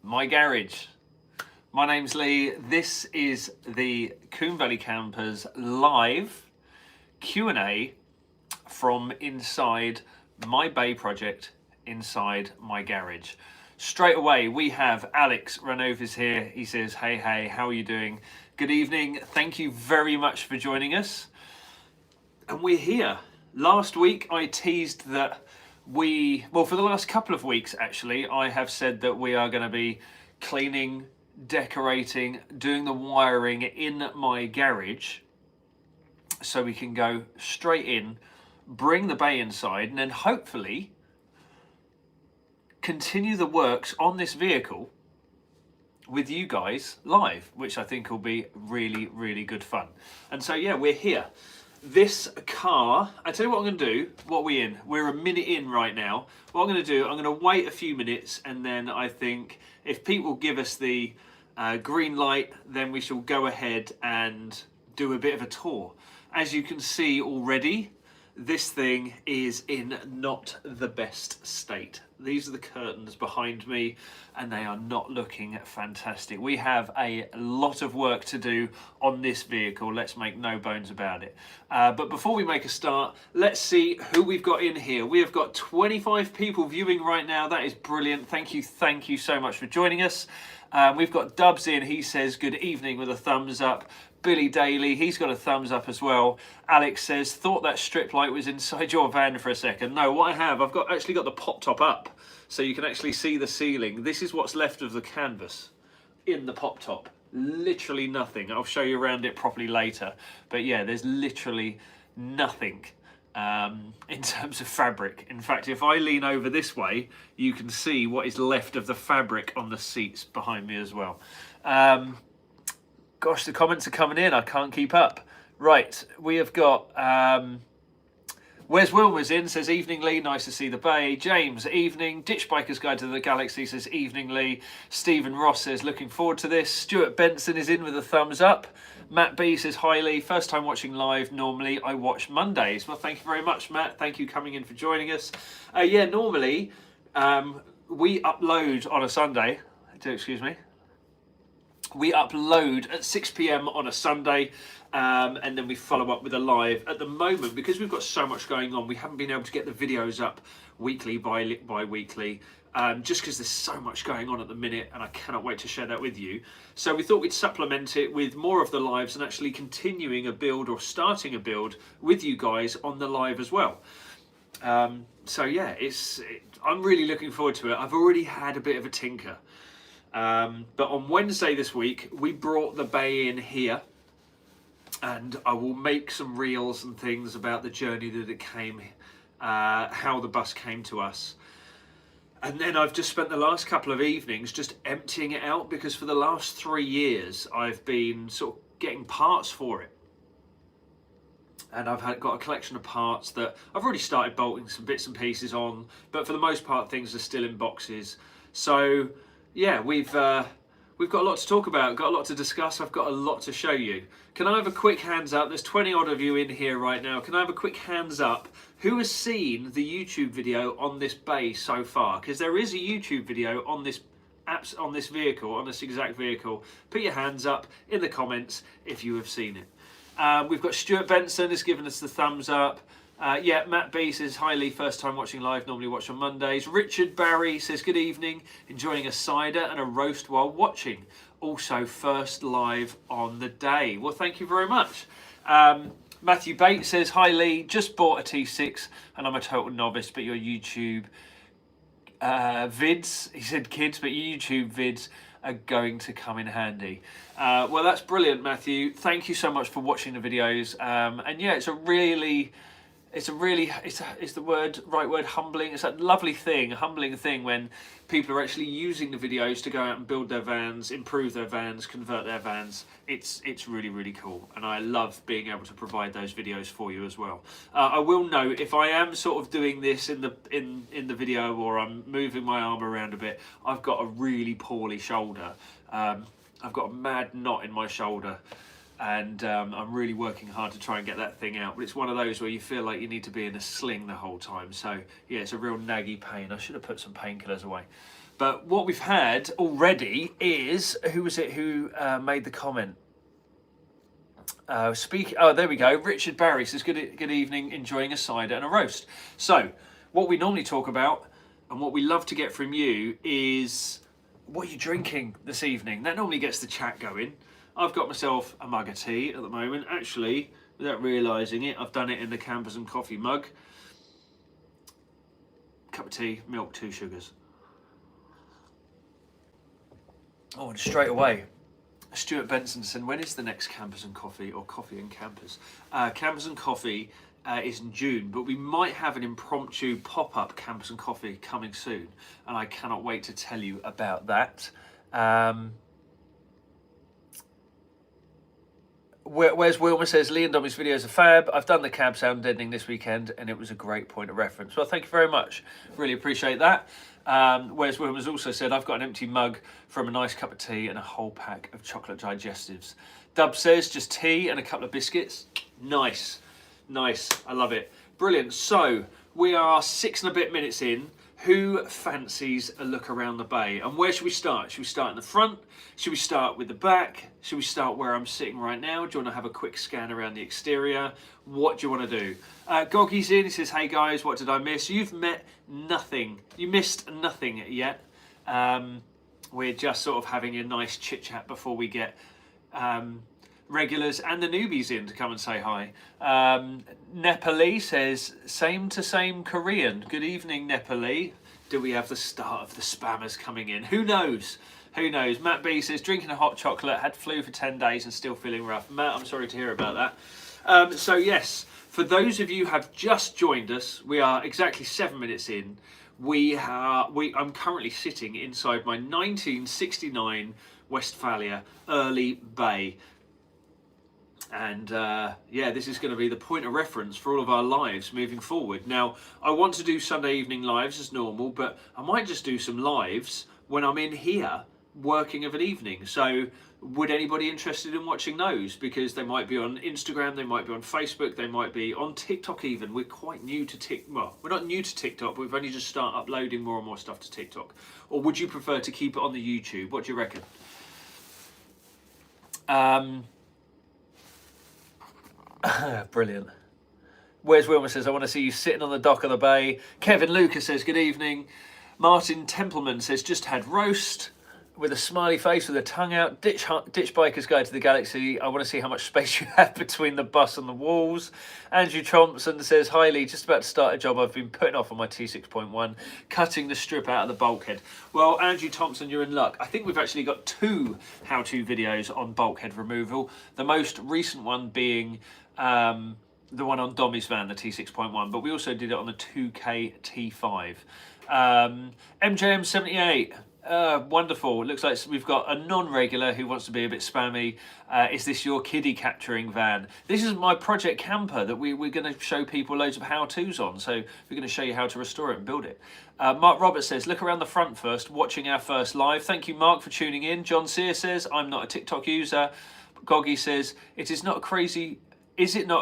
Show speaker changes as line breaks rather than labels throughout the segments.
my garage. My name's Leigh. This is the Combe Valley Campers live Q&A from inside my bay project, inside my garage. Straight away, we have Alex Ranovis here. He says, hey, how are you doing? Good evening. Thank you very much for joining us. And we're here. Last week, I teased that for the last couple of weeks, actually, I have said that we are going to be cleaning, decorating, doing the wiring in my garage so we can go straight in, bring the bay inside, and then hopefully continue the works on this vehicle with you guys live, which I think will be really, really good fun. And so, yeah, we're here. This car, I tell you what I'm going to do. What are we in? We're a minute in right now. What I'm going to do, I'm going to wait a few minutes, and then I think if people give us the green light, then we shall go ahead and do a bit of a tour. As you can see already, this thing is in not the best state. These are the curtains behind me, and they are not looking fantastic. We have a lot of work to do on this vehicle, let's make no bones about it. But before we make a start, let's see who we've got in here. We have got 25 people viewing right now. That is brilliant. Thank you so much for joining us. We've got Dubs in. He says good evening with a thumbs up. Billy Daly, he's got a thumbs up as well. Alex says, thought that strip light was inside your van for a second. No, what I have, I've actually got the pop top up, so you can actually see the ceiling. This is what's left of the canvas in the pop top. Literally nothing. I'll show you around it properly later. But yeah, there's literally nothing in terms of fabric. In fact, if I lean over this way, you can see what is left of the fabric on the seats behind me as well. Gosh, the comments are coming in. I can't keep up. Right, we have got Wes Wilmer's in, says evening Leigh, nice to see the bay. James, evening. Ditch Biker's Guide to the Galaxy says evening Leigh. Stephen Ross says looking forward to this. Stuart Benson is in with a thumbs up. Matt B says hi Leigh, first time watching live. Normally I watch Mondays. Well, thank you very much, Matt. Thank you coming in for joining us. Yeah, normally we upload on a Sunday. Excuse me. We upload at 6 p.m. on a Sunday, and then we follow up with a live. At the moment, because we've got so much going on, we haven't been able to get the videos up weekly, bi-weekly, just because there's so much going on at the minute, and I cannot wait to share that with you. So we thought we'd supplement it with more of the lives and actually continuing a build or starting a build with you guys on the live as well. So yeah, I'm really looking forward to it. I've already had a bit of a tinker. But on Wednesday this week, we brought the bay in here, and I will make some reels and things about the journey that it came, how the bus came to us. And then I've just spent the last couple of evenings just emptying it out, because for the last 3 years, I've been sort of getting parts for it. And I've got a collection of parts that I've already started bolting some bits and pieces on, but for the most part, things are still in boxes. So yeah, we've got a lot to talk about, got a lot to discuss, I've got a lot to show you. Can I have a quick hands up? There's 20 odd of you in here right now. Can I have a quick hands up? Who has seen the YouTube video on this bay so far? Because there is a YouTube video on this vehicle, on this exact vehicle. Put your hands up in the comments if you have seen it. We've got Stuart Benson has given us the thumbs up. Yeah, Matt B says, hi Leigh, first time watching live, normally watch on Mondays. Richard Barry says, good evening, enjoying a cider and a roast while watching. Also, first live on the day. Well, thank you very much. Matthew Bates says, hi Leigh, just bought a T6 and I'm a total novice, but your YouTube vids, he said kids, but your YouTube vids are going to come in handy. Well, that's brilliant, Matthew. Thank you so much for watching the videos. And yeah, it's the right word, humbling. It's that lovely thing, humbling thing when people are actually using the videos to go out and build their vans, improve their vans, convert their vans. It's really, really cool. And I love being able to provide those videos for you as well. I will note, if I am sort of doing this in the video, or I'm moving my arm around a bit, I've got a really poorly shoulder. I've got a mad knot in my shoulder. And I'm really working hard to try and get that thing out, but it's one of those where you feel like you need to be in a sling the whole time. So yeah, it's a real naggy pain. I should have put some painkillers away. But what we've had already is, who was it who made the comment? Oh, there we go. Richard Barry says, good evening, enjoying a cider and a roast. So, what we normally talk about and what we love to get from you is, what are you drinking this evening? That normally gets the chat going. I've got myself a mug of tea at the moment. Actually, without realising it, I've done it in the Campers and Coffee mug. Cup of tea, milk, 2 sugars. Oh, and straight away, Stuart Benson said, when is the next Campers and Coffee, or Coffee and Campers? Campers and Coffee is in June, but we might have an impromptu pop-up Campers and Coffee coming soon, and I cannot wait to tell you about that. Where's Wilma says, Leigh and Dommy's videos are fab. I've done the cab sound deadening this weekend, and it was a great point of reference. Well, thank you very much. Really appreciate that. Whereas Wilma's also said, I've got an empty mug from a nice cup of tea and a whole pack of chocolate digestives. Dub says, just tea and a couple of biscuits. Nice. Nice. I love it. Brilliant. So, we are 6 and a bit minutes in. Who fancies a look around the bay? And where should we start? Should we start in the front? Should we start with the back? Should we start where I'm sitting right now? Do you want to have a quick scan around the exterior? What do you want to do? Goggy's in. He says, hey guys, what did I miss? You've met nothing. You missed nothing yet. We're just sort of having a nice chit chat before we get regulars and the newbies in to come and say hi. Nepali says, same to same Korean. Good evening, Nepali. Do we have the start of the spammers coming in? Who knows? Who knows? Matt B says, drinking a hot chocolate, had flu for 10 days and still feeling rough. Matt, I'm sorry to hear about that. So yes, for those of you who have just joined us, we are exactly 7 minutes in. I'm currently sitting inside my 1969 Westfalia Early Bay. And yeah, this is going to be the point of reference for all of our lives moving forward. Now, I want to do Sunday evening lives as normal, but I might just do some lives when I'm in here working of an evening. So would anybody interested in watching those? Because they might be on Instagram, they might be on Facebook, they might be on TikTok even. We're quite new to TikTok. Well, we're not new to TikTok, but we've only just started uploading more and more stuff to TikTok. Or would you prefer to keep it on the YouTube? What do you reckon? Brilliant. Where's Wilma says, I want to see you sitting on the dock of the bay. Kevin Lucas says, good evening. Martin Templeman says, just had roast with a smiley face with a tongue out. Ditch Biker's Guide to the Galaxy. I want to see how much space you have between the bus and the walls. Andrew Thompson says, hi Leigh, just about to start a job I've been putting off on my T6.1, cutting the strip out of the bulkhead. Well, Andrew Thompson, you're in luck. I think we've actually got 2 how-to videos on bulkhead removal. The most recent one being the one on Dommy's van, the T6.1, but we also did it on the 2K T5. MJM78, wonderful. It looks like we've got a non-regular who wants to be a bit spammy. Is this your kiddie capturing van? This is my project camper that we're going to show people loads of how-tos on, so we're going to show you how to restore it and build it. Mark Roberts says, look around the front first, watching our first live. Thank you, Mark, for tuning in. John Sear says, I'm not a TikTok user. Goggy says, Is it not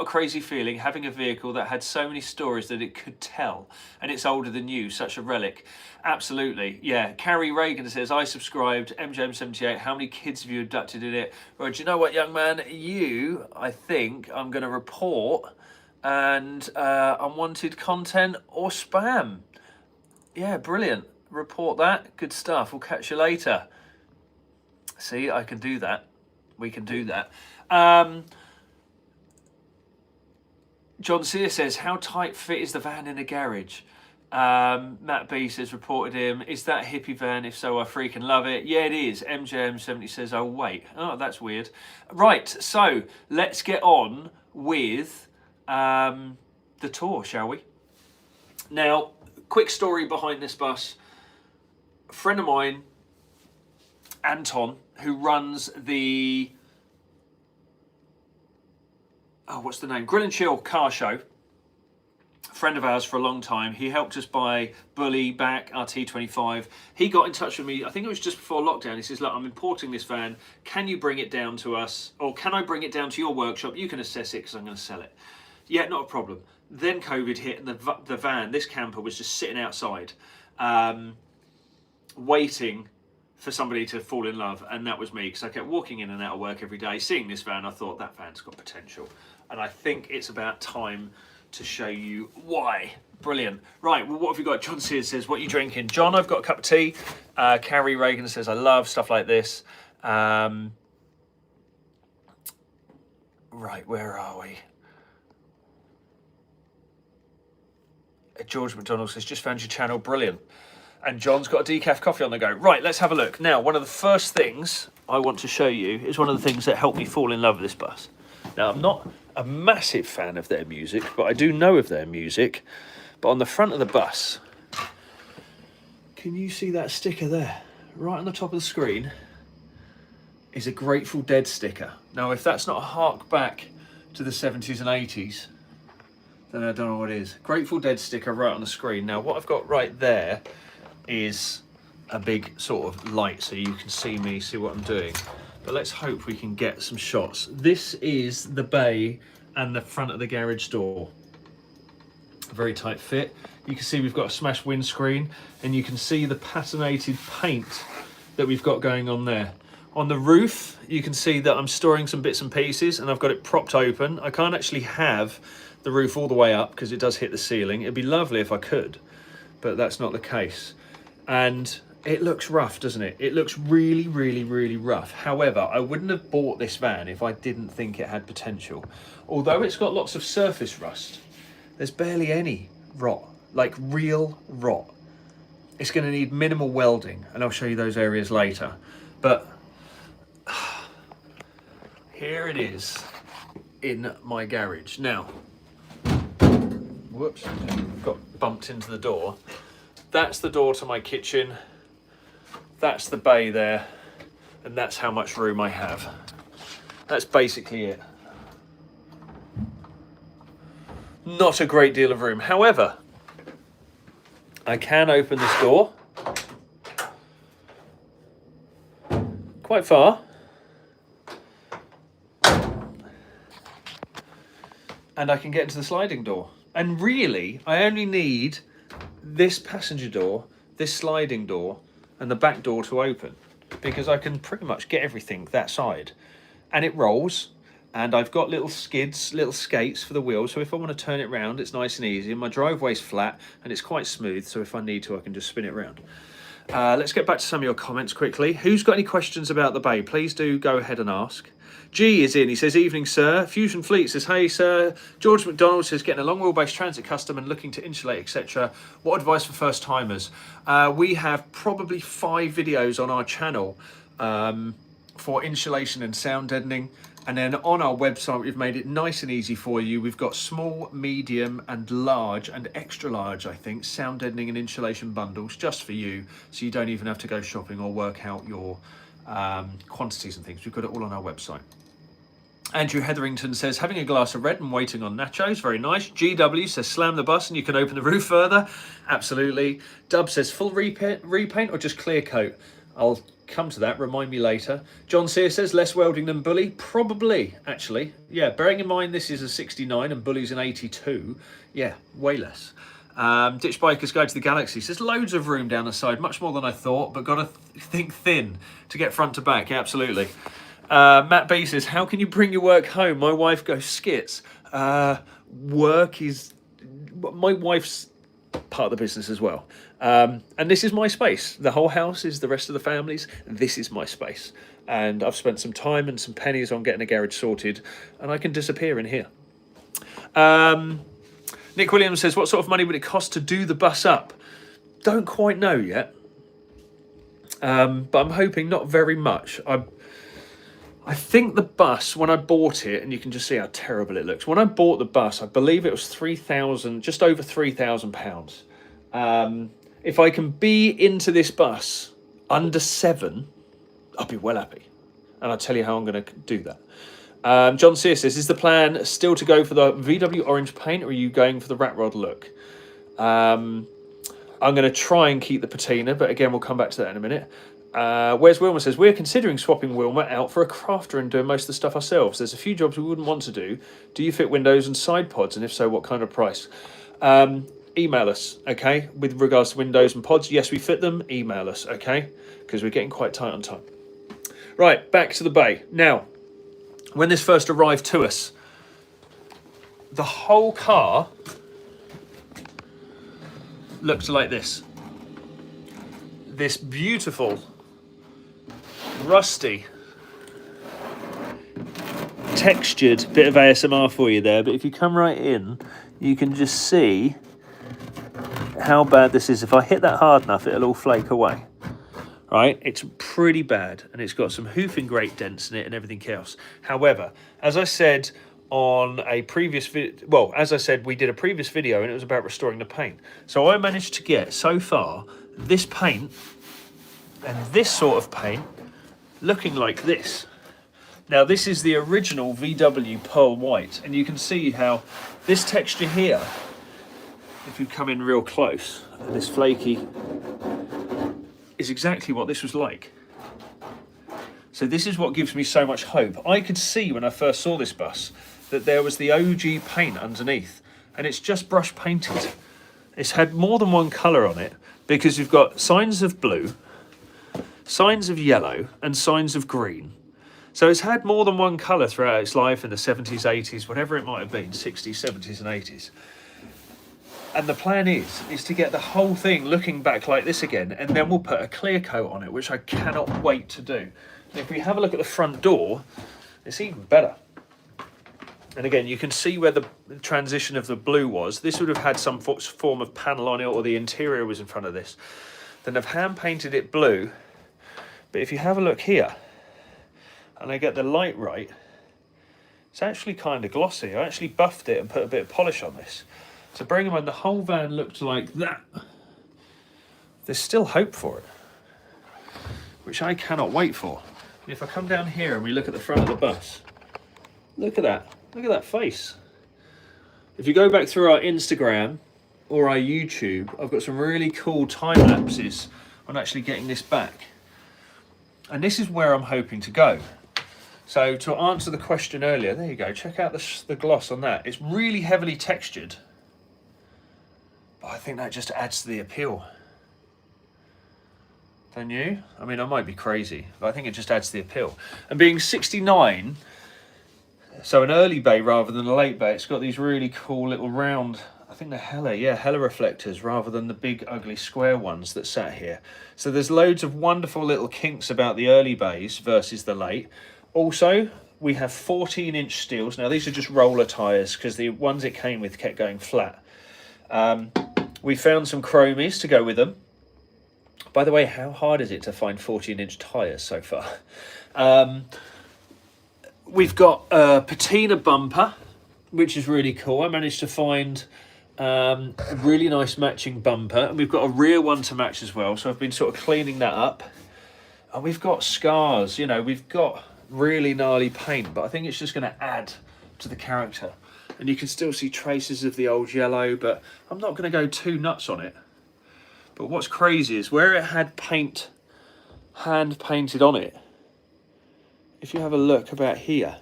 a crazy feeling having a vehicle that had so many stories that it could tell, and it's older than you, such a relic? Absolutely, yeah. Carrie Reagan says, I subscribed, MJM78, how many kids have you abducted in it? Well, do you know what, young man? I think I'm going to report and unwanted content or spam. Yeah, brilliant. Report that. Good stuff. We'll catch you later. See, I can do that. We can do that. John Sear says, how tight fit is the van in a garage? Matt B says, reported him. Is that a hippie van? If so, I freaking love it. Yeah, it is. MJM70 says, oh, wait. Oh, that's weird. Right, so let's get on with the tour, shall we? Now, quick story behind this bus. A friend of mine, Anton, who runs the... what's the name? Grill and Chill car show. A friend of ours for a long time. He helped us buy Bully back, our T25. He got in touch with me, I think it was just before lockdown. He says, look, I'm importing this van. Can you bring it down to us? Or can I bring it down to your workshop? You can assess it because I'm going to sell it. Yeah, not a problem. Then COVID hit and the van, this camper, was just sitting outside. waiting for somebody to fall in love, and that was me, because I kept walking in and out of work every day, seeing this van. I thought, that van's got potential, and I think it's about time to show you why. Brilliant. Right, well, what have you got? John Sears says, what are you drinking? John, I've got a cup of tea. Carrie Reagan says, I love stuff like this. Right, where are we? George McDonald says, just found your channel, brilliant. And John's got a decaf coffee on the go. Right, let's have a look. Now, one of the first things I want to show you is one of the things that helped me fall in love with this bus. Now, I'm not a massive fan of their music, but I do know of their music. But on the front of the bus, can you see that sticker there? Right on the top of the screen is a Grateful Dead sticker. Now, if that's not a hark back to the 70s and 80s, then I don't know what is. Grateful Dead sticker right on the screen. Now, what I've got right there is a big sort of light so you can see me, see what I'm doing. But let's hope we can get some shots. This is the bay and the front of the garage door. Very tight fit. You can see we've got a smashed windscreen, and you can see the patinated paint that we've got going on there. On the roof, you can see that I'm storing some bits and pieces, and I've got it propped open. I can't actually have the roof all the way up because it does hit the ceiling. It'd be lovely if I could, but that's not the case. And it looks rough, doesn't it? It looks really, really, really rough. However, I wouldn't have bought this van if I didn't think it had potential. Although it's got lots of surface rust, there's barely any rot, like real rot. It's going to need minimal welding, and I'll show you those areas later. But here it is in my garage. Now, whoops, got bumped into the door. That's the door to my kitchen. That's the bay there, and that's how much room I have. That's basically it. Not a great deal of room. However, I can open this door quite far, and I can get into the sliding door. And really, I only need this passenger door, this sliding door, and the back door to open, because I can pretty much get everything that side. And it rolls, and I've got little skids, little skates for the wheels, so if I want to turn it round, it's nice and easy. And my driveway's flat, and it's quite smooth, so if I need to, I can just spin it round. Let's get back to some of your comments quickly. Who's got any questions about the bay? Please do go ahead and ask. G is in. He says, evening, sir. Fusion Fleet says, hey, sir. George McDonald says, getting a long wheelbase transit custom and looking to insulate, etc. What advice for first timers? We have probably 5 videos on our channel for insulation and sound deadening. And then on our website, we've made it nice and easy for you. We've got small, medium and large and extra large, I think, sound deadening and insulation bundles just for you. So you don't even have to go shopping or work out your quantities and things. We've got it all on our website. Andrew Hetherington says, having a glass of red and waiting on nachos. Very nice. GW says, slam the bus and you can open the roof further. Absolutely. Dub says, full repaint or just clear coat? I'll come to that. Remind me later. John Sear says, less welding than Bully. Probably, actually. Yeah, bearing in mind this is a 69 and Bully's an 82. Yeah, way less. Ditch Biker's Guide to the Galaxy says, loads of room down the side. Much more than I thought, but got to think thin to get front to back. Yeah, absolutely. Matt B says, how can you bring your work home? My wife goes skits. Work is... My wife's part of the business as well. And this is my space. The whole house is the rest of the family's. This is my space. And I've spent some time and some pennies on getting a garage sorted, and I can disappear in here. Nick Williams says, what sort of money would it cost to do the bus up? Don't quite know yet. But I'm hoping not very much. I think the bus, when I bought it, and you can just see how terrible it looks. When I bought the bus, I believe it was just over £3,000. If I can be into this bus under 7, I'll be well happy. And I'll tell you how I'm going to do that. John Sear says, is the plan still to go for the VW orange paint, or are you going for the rat rod look? I'm going to try and keep the patina, but again, we'll come back to that in a minute. Where's Wilma says, we're considering swapping Wilma out for a crafter and doing most of the stuff ourselves. There's a few jobs we wouldn't want to do. Do you fit windows and side pods? And if so, what kind of price? email us, okay? With regards to windows and pods, yes, we fit them, email us, okay? Because we're getting quite tight on time. Right, back to the bay. Now, when this first arrived to us, the whole car looked like this. This beautiful, rusty, textured bit of ASMR for you there, but if you come right in, you can just see how bad this is. If I hit that hard enough, it'll all flake away. Right, it's pretty bad, and it's got some hoofing grate dents in it and everything else. However, as I said on a previous video, well, as I said, we did a previous video and it was about restoring the paint. So I managed to get so far this paint and this sort of paint looking like this. Now this is the original VW Pearl White, and you can see how this texture here, if you come in real close, this flaky, is exactly what this was like. So this is what gives me so much hope. I could see when I first saw this bus that there was the OG paint underneath, and it's just brush painted. It's had more than one colour on it, because you've got signs of blue, signs of yellow, and signs of green. So it's had more than one colour throughout its life in the 70s, 80s, whatever it might have been, 60s, 70s and 80s. And the plan is to get the whole thing looking back like this again, and then we'll put a clear coat on it, which I cannot wait to do. And if we have a look at the front door, it's even better. And again, you can see where the transition of the blue was. This would have had some form of panel on it, or the interior was in front of this. Then I've hand painted it blue. But if you have a look here, and I get the light right, it's actually kind of glossy. I actually buffed it and put a bit of polish on this. So bearing in mind the whole van looked like that, there's still hope for it, which I cannot wait for. And if I come down here and we look at the front of the bus, look at that. Look at that face. If you go back through our Instagram or our YouTube, I've got some really cool time lapses on actually getting this back. And this is where I'm hoping to go. So to answer the question earlier, there you go, check out the gloss on that. It's really heavily textured, but I think that just adds to the appeal. Don't you? I mean, I might be crazy, but I think it just adds to the appeal. And being 69, so an early bay rather than a late bay, it's got these really cool little round, I think they're Hella reflectors rather than the big ugly square ones that sat here. So there's loads of wonderful little kinks about the early bays versus the late. Also, we have 14-inch steels. Now these are just roller tyres because the ones it came with kept going flat. We found some chromies to go with them. By the way, how hard is it to find 14-inch tyres so far? We've got a patina bumper, which is really cool. I managed to find a really nice matching bumper, and we've got a rear one to match as well. So I've been sort of cleaning that up. And we've got scars, you know, we've got really gnarly paint, but I think it's just going to add to the character. And you can still see traces of the old yellow, but I'm not going to go too nuts on it. But what's crazy is where it had paint hand painted on it, if you have a look about here,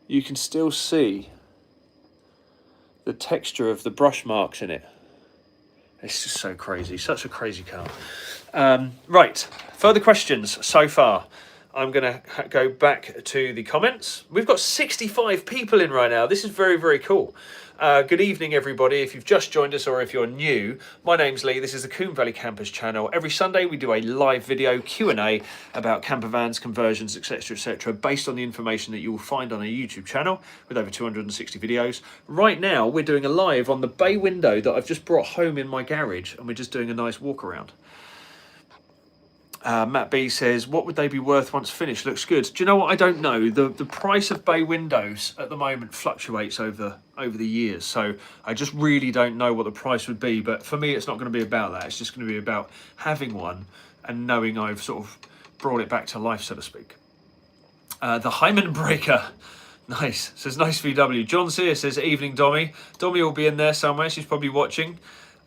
you can still see the texture of the brush marks in it. It's just so crazy, such a crazy car. Right, further questions so far. I'm going to go back to the comments. We've got 65 people in right now. This is very, very cool. Good evening, everybody. If you've just joined us or if you're new, my name's Leigh. This is the Combe Valley Campers channel. Every Sunday, we do a live video Q&A about camper vans, conversions, etc., based on the information that you will find on our YouTube channel with over 260 videos. Right now, we're doing a live on the bay window that I've just brought home in my garage, and we're just doing a nice walk around. Matt B says, what would they be worth once finished? Looks good. Do you know what? I don't know. The price of bay windows at the moment fluctuates over the years. So I just really don't know what the price would be. But for me, it's not going to be about that. It's just going to be about having one and knowing I've sort of brought it back to life, so to speak. The Hyman Breaker. Nice. Says, nice VW. John Sear says, evening, Dommy. Dommy will be in there somewhere. She's probably watching.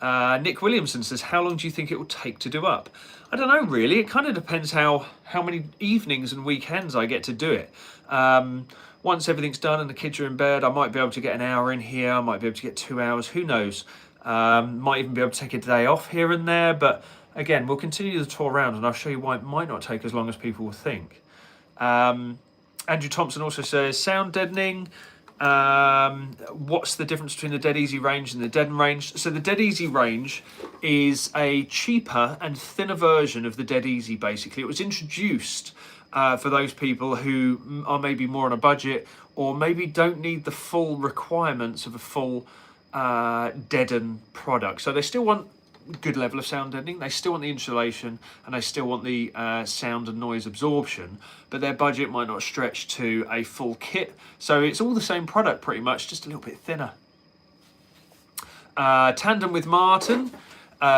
Nick Williamson says, how long do you think it will take to do up? I don't know, really. It kind of depends how many evenings and weekends I get to do it. Once everything's done and the kids are in bed, I might be able to get an hour in here. I might be able to get 2 hours. Who knows? Might even be able to take a day off here and there, but again, we'll continue the tour around and I'll show you why it might not take as long as people will think. Andrew Thompson also says, sound deadening. What's the difference between the Dead Easy range and the Deaden range? So the Dead Easy range is a cheaper and thinner version of the Dead Easy, basically. It was introduced for those people who are maybe more on a budget or maybe don't need the full requirements of a full Deaden product. So they still want good level of sound deadening, they still want the insulation, and they still want the sound and noise absorption, but their budget might not stretch to a full kit. So it's all the same product pretty much, just a little bit thinner. Tandem with Martin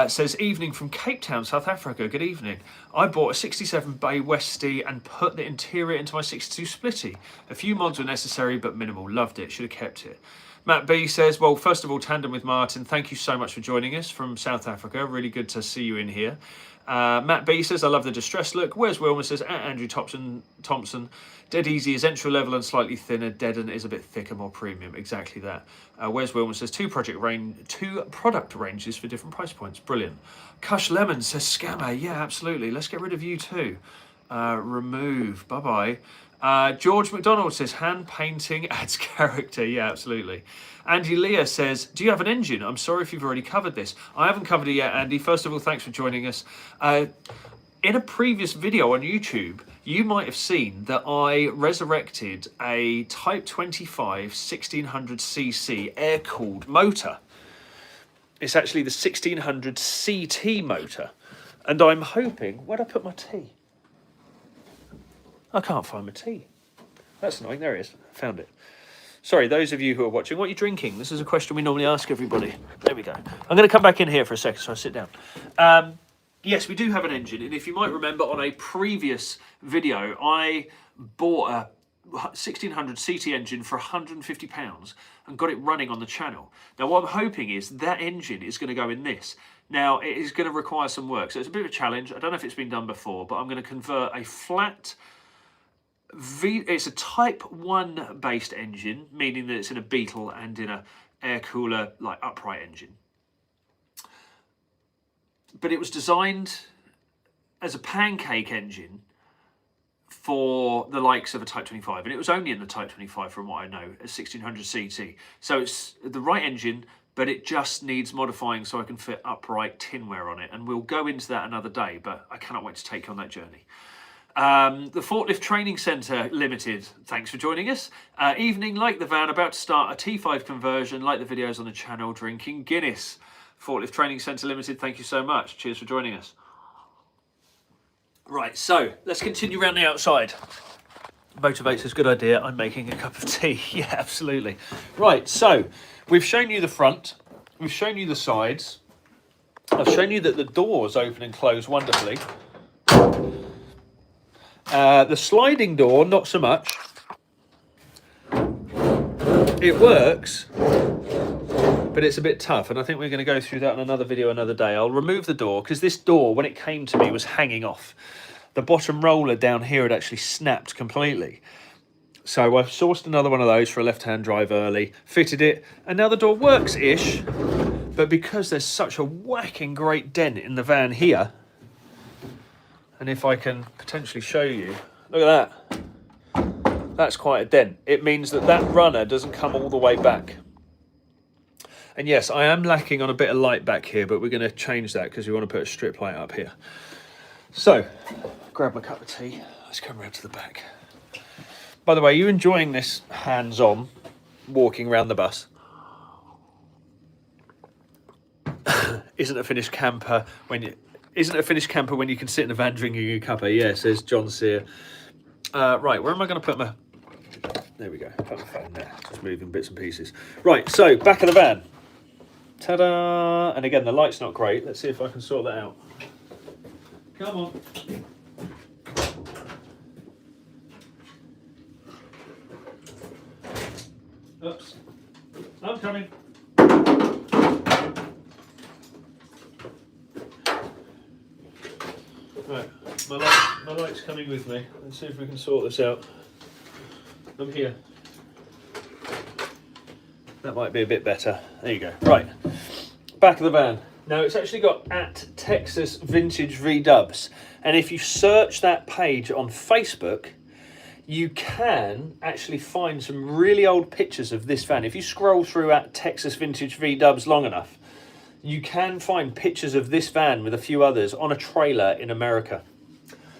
says, evening from Cape Town, South Africa. Good evening. I bought a 67 Bay Westy and put the interior into my 62 Splitty. A few mods were necessary, but minimal. Loved it. Should have kept it. Matt B says, well, first of all, Tandem with Martin, thank you so much for joining us from South Africa. Really good to see you in here. Matt B says, I love the distressed look. Where's Wilma says, Andrew Thompson, Dead Easy is entry level and slightly thinner. Deaden is a bit thicker, more premium. Exactly that. Where's Wilma says, two product ranges for different price points. Brilliant. Kush Lemon says, scammer. Yeah, absolutely. Let's get rid of you too. Remove. Bye-bye. George McDonald says, hand painting adds character. Yeah, absolutely. Andy Leah says, do you have an engine? I'm sorry if you've already covered this. I haven't covered it yet, Andy. First of all, thanks for joining us. In a previous video on YouTube, you might have seen that I resurrected a Type 25 1600cc air-cooled motor. It's actually the 1600 CT motor. And I'm hoping... Where'd I put my tea? I can't find my tea. That's annoying. There it is. Found it. Sorry, those of you who are watching, what are you drinking? This is a question we normally ask everybody. There we go. I'm going to come back in here for a second, so I'll sit down. Yes, we do have an engine. And if you might remember on a previous video, I bought a 1600 CT engine for £150 and got it running on the channel. Now, what I'm hoping is that engine is going to go in this. Now, it is going to require some work, so it's a bit of a challenge. I don't know if it's been done before, but I'm going to convert a flat... It's a Type 1 based engine, meaning that it's in a Beetle and in a air cooler, like upright engine. But it was designed as a pancake engine for the likes of a Type 25, and it was only in the Type 25 from what I know, a 1600 CT. So it's the right engine, but it just needs modifying so I can fit upright tinware on it, and we'll go into that another day, but I cannot wait to take you on that journey. The Forklift Training Centre Limited, thanks for joining us. Evening, like the van, about to start a T5 conversion, like the videos on the channel, drinking Guinness. Forklift Training Centre Limited, thank you so much. Cheers for joining us. Right, so let's continue around the outside. Motivates us, good idea. I'm making a cup of tea. Yeah, absolutely. Right, so we've shown you the front. We've shown you the sides. I've shown you that the doors open and close wonderfully. The sliding door, not so much. It works, but it's a bit tough, and I think we're going to go through that in another video another day. I'll remove the door, because this door, when it came to me, was hanging off. The bottom roller down here had actually snapped completely. So I've sourced another one of those for a left-hand drive early, fitted it, and now the door works-ish, but because there's such a whacking great dent in the van here, and if I can potentially show you, look at that. That's quite a dent. It means that that runner doesn't come all the way back. And yes, I am lacking on a bit of light back here, but we're going to change that because we want to put a strip light up here. So, grab my cup of tea. Let's come around to the back. By the way, are you enjoying this hands-on walking around the bus? Isn't a finished camper when you... Isn't a finished camper when you can sit in a van drinking a cuppa? Yeah, says John Sear. Right, where am I going to put my... There we go. Put my phone there. Just moving bits and pieces. Right, so back of the van. Ta-da! And again, the light's not great. Let's see if I can sort that out. Come on. Oops. I'm coming. Right, my light's coming with me. Let's see if we can sort this out. I'm here. That might be a bit better. There you go. Right. Back of the van. Now it's actually got at Texas Vintage V-Dubs, and if you search that page on Facebook, you can actually find some really old pictures of this van. If you scroll through at Texas Vintage V-Dubs long enough, you can find pictures of this van with a few others on a trailer in America.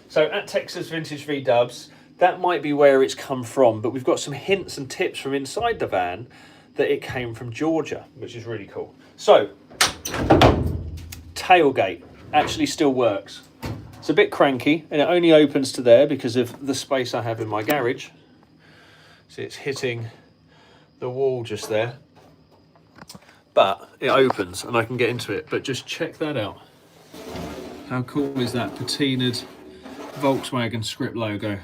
So at Texas Vintage V-Dubs, that might be where it's come from, but we've got some hints and tips from inside the van that it came from Georgia, which is really cool. So, tailgate actually still works. It's a bit cranky, and it only opens to there because of the space I have in my garage. See, it's hitting the wall just there. But it opens and I can get into it. But just check that out. How cool is that patinaed Volkswagen script logo?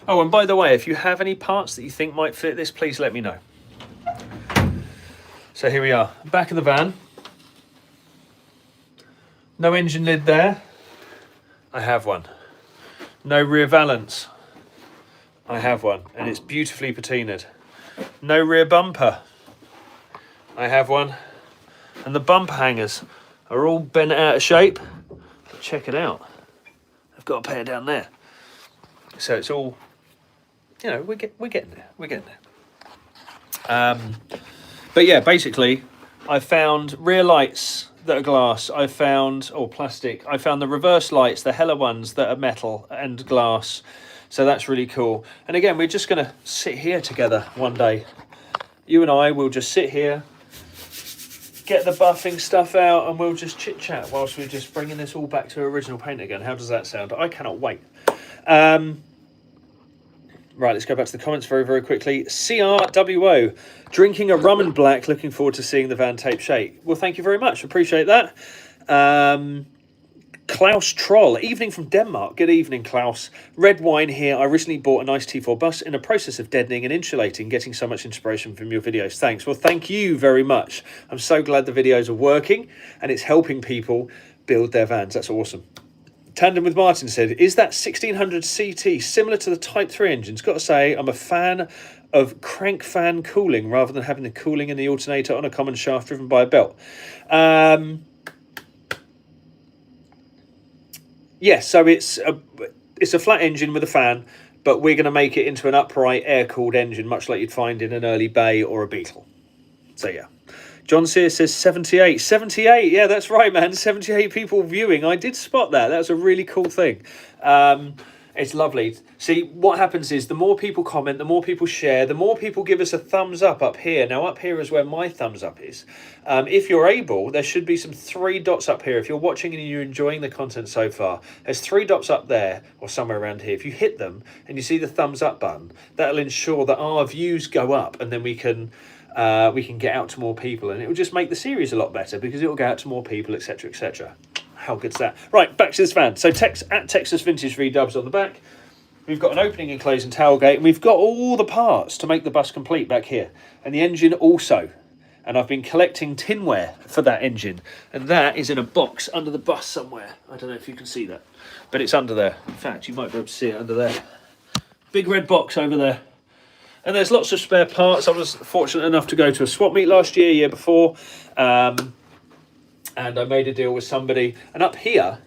Oh, and by the way, if you have any parts that you think might fit this, please let me know. So here we are, back of the van. No engine lid there. I have one. No rear valance. I have one, and it's beautifully patinaed. No rear bumper. I have one. And the bumper hangers are all bent out of shape. But check it out. I've got a pair down there. So it's all, you know, we're getting there. We're getting there. But yeah, basically, I found rear lights that are glass. I found, or plastic. I found the reverse lights, the Hella ones that are metal and glass. So that's really cool. And again, we're just going to sit here together one day. You and I will just sit here, get the buffing stuff out, and we'll just chit chat whilst we're just bringing this all back to original paint again. How does that sound? I cannot wait. Right, let's go back to the comments very, very quickly. CRWO, drinking a rum and black, looking forward to seeing the van tape shake. Well, thank you very much. Appreciate that. Klaus Troll, evening from Denmark. Good evening, Klaus. Red wine here. I recently bought a nice T4 bus in a process of deadening and insulating, getting so much inspiration from your videos. Thanks. Well, thank you very much. I'm so glad the videos are working and it's helping people build their vans. That's awesome. Tandem with Martin said, is that 1600 CT similar to the Type 3 engines? Got to say, I'm a fan of crank fan cooling rather than having the cooling in the alternator on a common shaft driven by a belt. Yes, so it's a flat engine with a fan, but we're going to make it into an upright air-cooled engine, much like you'd find in an early Bay or a Beetle. So yeah. John Sears says 78. 78, yeah, that's right, man. 78 people viewing. I did spot that. That's a really cool thing. It's lovely. See, what happens is the more people comment, the more people share, the more people give us a thumbs up here. Now, up here is where my thumbs up is. If you're able, there should be some 3 dots up here. If you're watching and you're enjoying the content so far, there's 3 dots up there or somewhere around here. If you hit them and you see the thumbs up button, that'll ensure that our views go up, and then we can get out to more people, and it will just make the series a lot better because it will go out to more people, etc., etc. How good's that? Right, back to this van. So at Texas Vintage V-Dubs on the back, we've got an opening and closing tailgate, and we've got all the parts to make the bus complete back here, and the engine also. And I've been collecting tinware for that engine, and that is in a box under the bus somewhere. I don't know if you can see that, but it's under there. In fact, you might be able to see it under there. Big red box over there. And there's lots of spare parts. I was fortunate enough to go to a swap meet last year before, and I made a deal with somebody. And up here,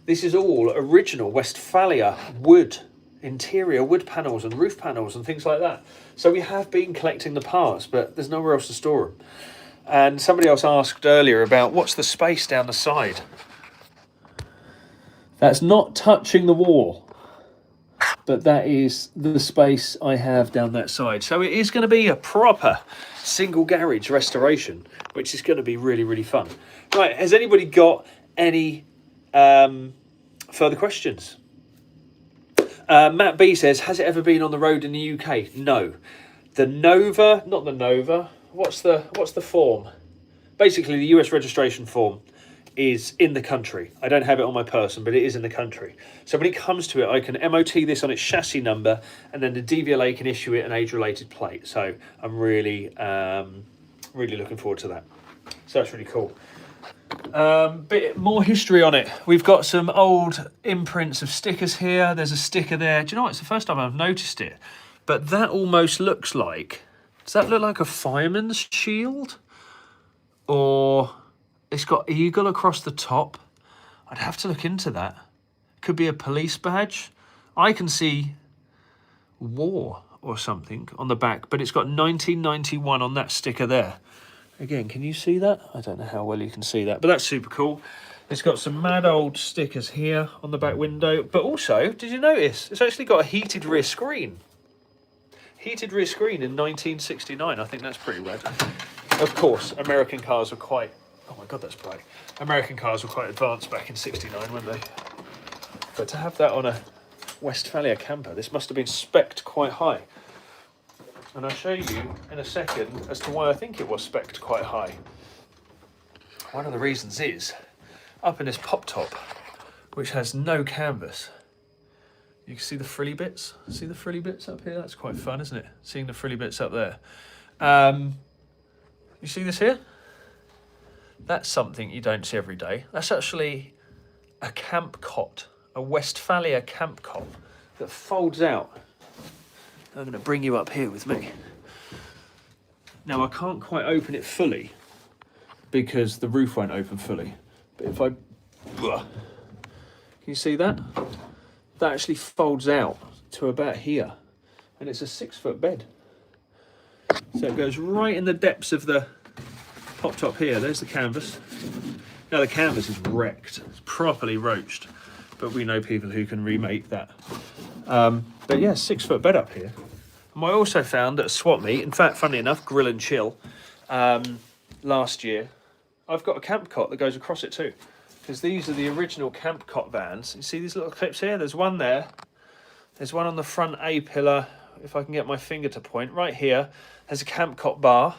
this is all original Westfalia wood, interior wood panels and roof panels and things like that. So we have been collecting the parts, but there's nowhere else to store them. And somebody else asked earlier about what's the space down the side. That's not touching the wall, but that is the space I have down that side. So it is going to be a proper single garage restoration, which is going to be really, really fun. Right, has anybody got any further questions? Matt B says, has it ever been on the road in the UK? No. The Nova, not the Nova, what's the form? Basically, the US registration form is in the country. I don't have it on my person, but it is in the country. So when it comes to it, I can MOT this on its chassis number, and then the DVLA can issue it an age-related plate. So I'm really, really looking forward to that. So that's really cool. Bit more history on it. We've got some old imprints of stickers here. There's a sticker there. Do you know what? It's the first time I've noticed it. But that almost looks like... Does that look like a fireman's shield? Or It's got eagle across the top. I'd have to look into that. Could be a police badge. I can see war or something on the back, but it's got 1991 on that sticker there. Again, can you see that? I don't know how well you can see that, but that's super cool. It's got some mad old stickers here on the back window, but also, did you notice, it's actually got a heated rear screen. Heated rear screen in 1969. I think that's pretty rad. Of course, American cars were quite, oh my God, that's bright. American cars were quite advanced back in 69, weren't they? But to have that on a Westfalia camper, this must have been spec'd quite high. And I'll show you in a second as to why I think it was spec'd quite high. One of the reasons is, up in this pop top, which has no canvas, you can see the frilly bits. See the frilly bits up here? That's quite fun, isn't it? Seeing the frilly bits up there. You see this here? That's something you don't see every day. That's actually a camp cot, a Westfalia camp cot that folds out. I'm going to bring you up here with me. Now I can't quite open it fully because the roof won't open fully. But if I, can you see that? That actually folds out to about here, and it's a 6-foot bed. So it goes right in the depths of the pop top here. There's the canvas. Now the canvas is wrecked, it's properly roached, but we know people who can remake that. But yeah, 6-foot bed up here. And I also found at a swap meet, in fact, funnily enough, Grill and Chill, last year, I've got a camp cot that goes across it too. Because these are the original camp cot vans. You see these little clips here? There's one there. There's one on the front A pillar, if I can get my finger to point. Right here, there's a camp cot bar.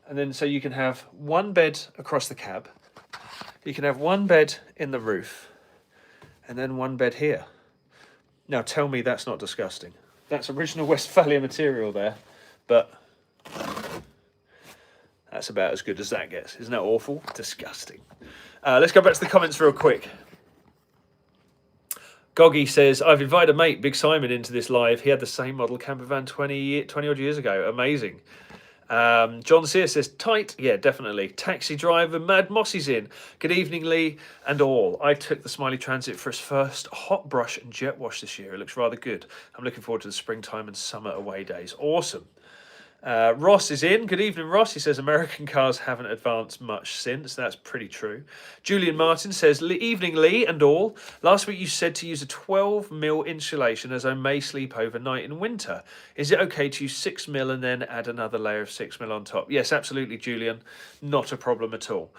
And then so you can have one bed across the cab. You can have one bed in the roof. And then one bed here. Now tell me that's not disgusting. That's original Westfalia material there. But that's about as good as that gets. Isn't that awful? Disgusting. Let's go back to the comments real quick. Goggy says, I've invited a mate, Big Simon, into this live. He had the same model camper van 20 odd years ago. Amazing. John Sear says, tight. Yeah, definitely. Taxi driver, Mad Mossy's in. Good evening, Leigh and all. I took the Smiley Transit for its first hot brush and jet wash this year. It looks rather good. I'm looking forward to the springtime and summer away days. Awesome. Ross is in. Good evening, Ross. He says American cars haven't advanced much since. That's pretty true. Julian Martin says, evening, Leigh and all. Last week you said to use a 12mm insulation as I may sleep overnight in winter. Is it okay to use 6mm and then add another layer of 6mm on top? Yes, absolutely, Julian. Not a problem at all.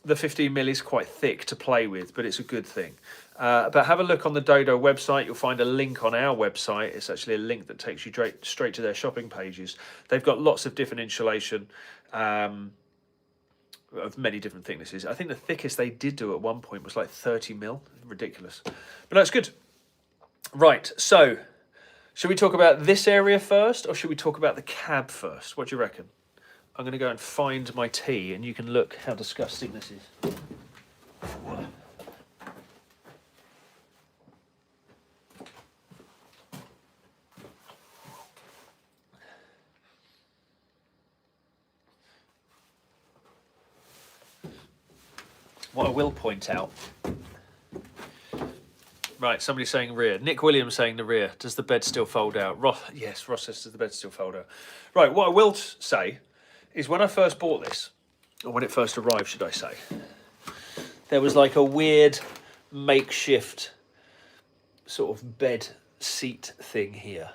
The 15mm is quite thick to play with, but it's a good thing. But have a look on the Dodo website. You'll find a link on our website. It's actually a link that takes you straight to their shopping pages. They've got lots of different insulation of many different thicknesses. I think the thickest they did do at one point was like 30mm. Ridiculous. But that's good. Right, so should we talk about this area first or should we talk about the cab first? What do you reckon? I'm going to go and find my tea and you can look how disgusting this is. What I will point out, right, somebody's saying rear. Nick Williams saying the rear. Does the bed still fold out? Yes, Ross says, does the bed still fold out? Right, what I will say is when I first bought this, or when it first arrived, should I say, there was like a weird makeshift sort of bed seat thing here.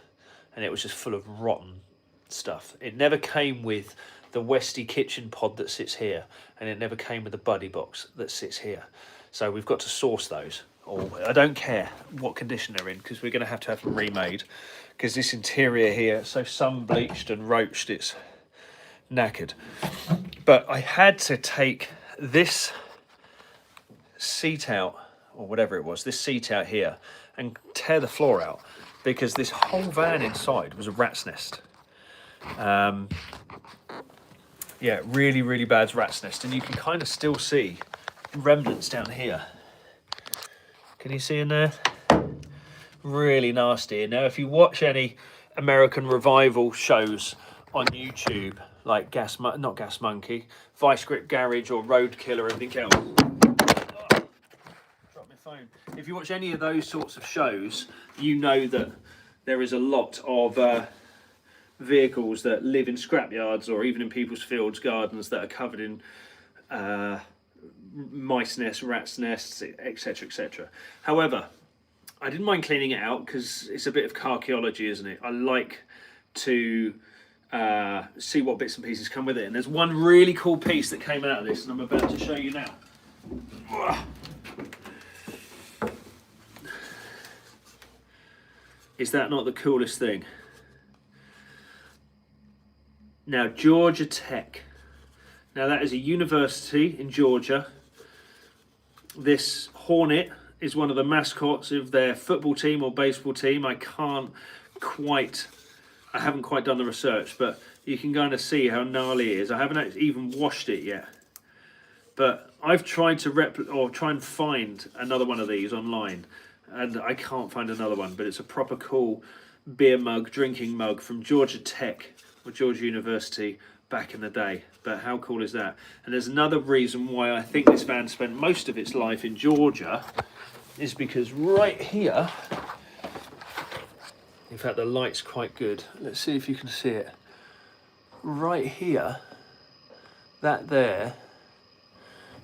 And it was just full of rotten stuff. It never came with the Westy kitchen pod that sits here, and it never came with the buddy box that sits here. So we've got to source those. Or I don't care what condition they're in, because we're going to have them remade. Because this interior here, so sun bleached and roached, it's knackered. But I had to take this seat out, or whatever it was, this seat out here, and tear the floor out, because this whole van inside was a rat's nest. Yeah, really, really bad rat's nest. And you can kind of still see remnants down here. Can you see in there? Really nasty. Now, if you watch any American revival shows on YouTube, like not Gas Monkey, Vice Grip Garage or Roadkill or everything else. Drop my phone. If you watch any of those sorts of shows, you know that there is a lot of vehicles that live in scrapyards or even in people's fields, gardens that are covered in mice nests, rats nests, etc, etc. However, I didn't mind cleaning it out because it's a bit of archaeology, isn't it? I like to see what bits and pieces come with it, and there's one really cool piece that came out of this and I'm about to show you now. Is that not the coolest thing? Now, Georgia Tech. Now, that is a university in Georgia. This Hornet is one of the mascots of their football team or baseball team. I haven't quite done the research, but you can kind of see how gnarly it is. I haven't actually even washed it yet. But I've tried to try and find another one of these online, and I can't find another one, but it's a proper cool beer mug, drinking mug from Georgia Tech or Georgia University back in the day. But how cool is that? And there's another reason why I think this van spent most of its life in Georgia, is because right here, in fact the light's quite good, let's see if you can see it. Right here, that there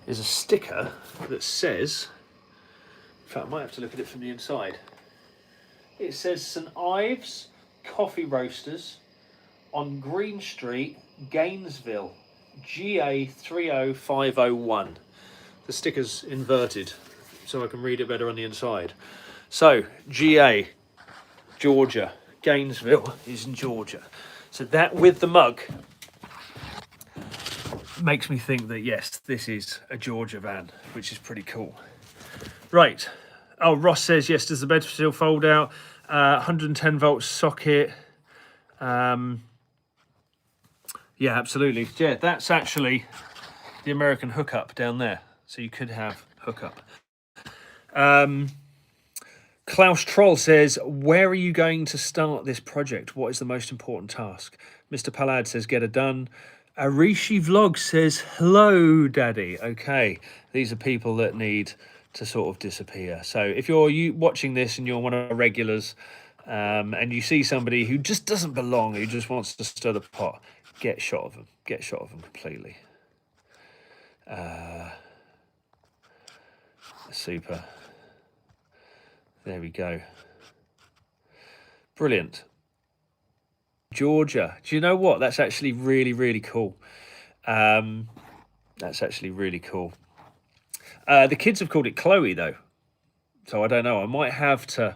is a sticker that says, in fact I might have to look at it from the inside. It says St Ives Coffee Roasters on Green Street, Gainesville, GA 30501. The sticker's inverted so I can read it better on the inside. So GA, Georgia, Gainesville is in Georgia. So that with the mug makes me think that yes, this is a Georgia van, which is pretty cool. Right. Oh, Ross says yes, does the bed still fold out? 110 volt socket. Yeah, absolutely. Yeah, that's actually the American hookup down there. So you could have hookup. Klaus Troll says, where are you going to start this project? What is the most important task? Mr. Palad says, get it done. Arishi Vlog says, hello, Daddy. Okay, these are people that need to sort of disappear. So if you're watching this and you're one of our regulars, and you see somebody who just doesn't belong, who just wants to stir the pot, get shot of them. Get shot of them completely. Super. There we go. Brilliant. Georgia. Do you know what? That's actually really, really cool. That's actually really cool. The kids have called it Chloe, though. So I don't know. I might have to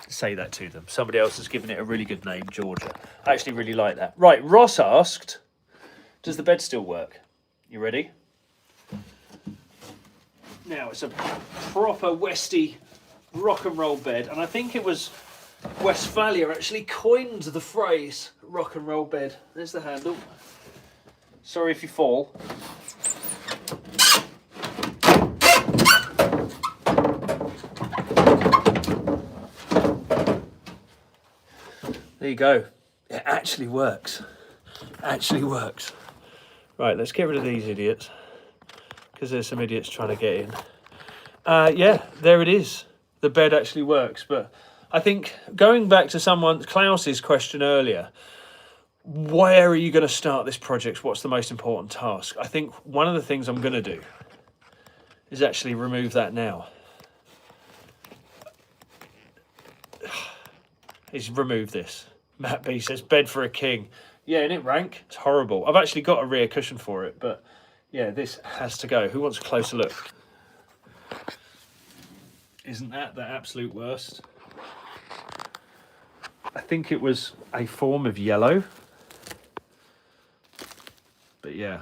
say that to them. Somebody else has given it a really good name, Georgia. I actually really like that. Right, Ross asked, does the bed still work? You ready? Now, it's a proper Westy rock and roll bed, and I think it was Westfalia actually coined the phrase rock and roll bed. There's the handle. Sorry if you fall. There you go. It actually works. Actually works. Right, let's get rid of these idiots, because there's some idiots trying to get in. Yeah, there it is. The bed actually works. But I think going back to Klaus's question earlier, where are you going to start this project? What's the most important task? I think one of the things I'm going to do is actually remove that now. Is remove this. Matt B says, bed for a king. Yeah, isn't it rank? It's horrible. I've actually got a rear cushion for it, but yeah, this has to go. Who wants a closer look? Isn't that the absolute worst? I think it was a form of yellow. But yeah.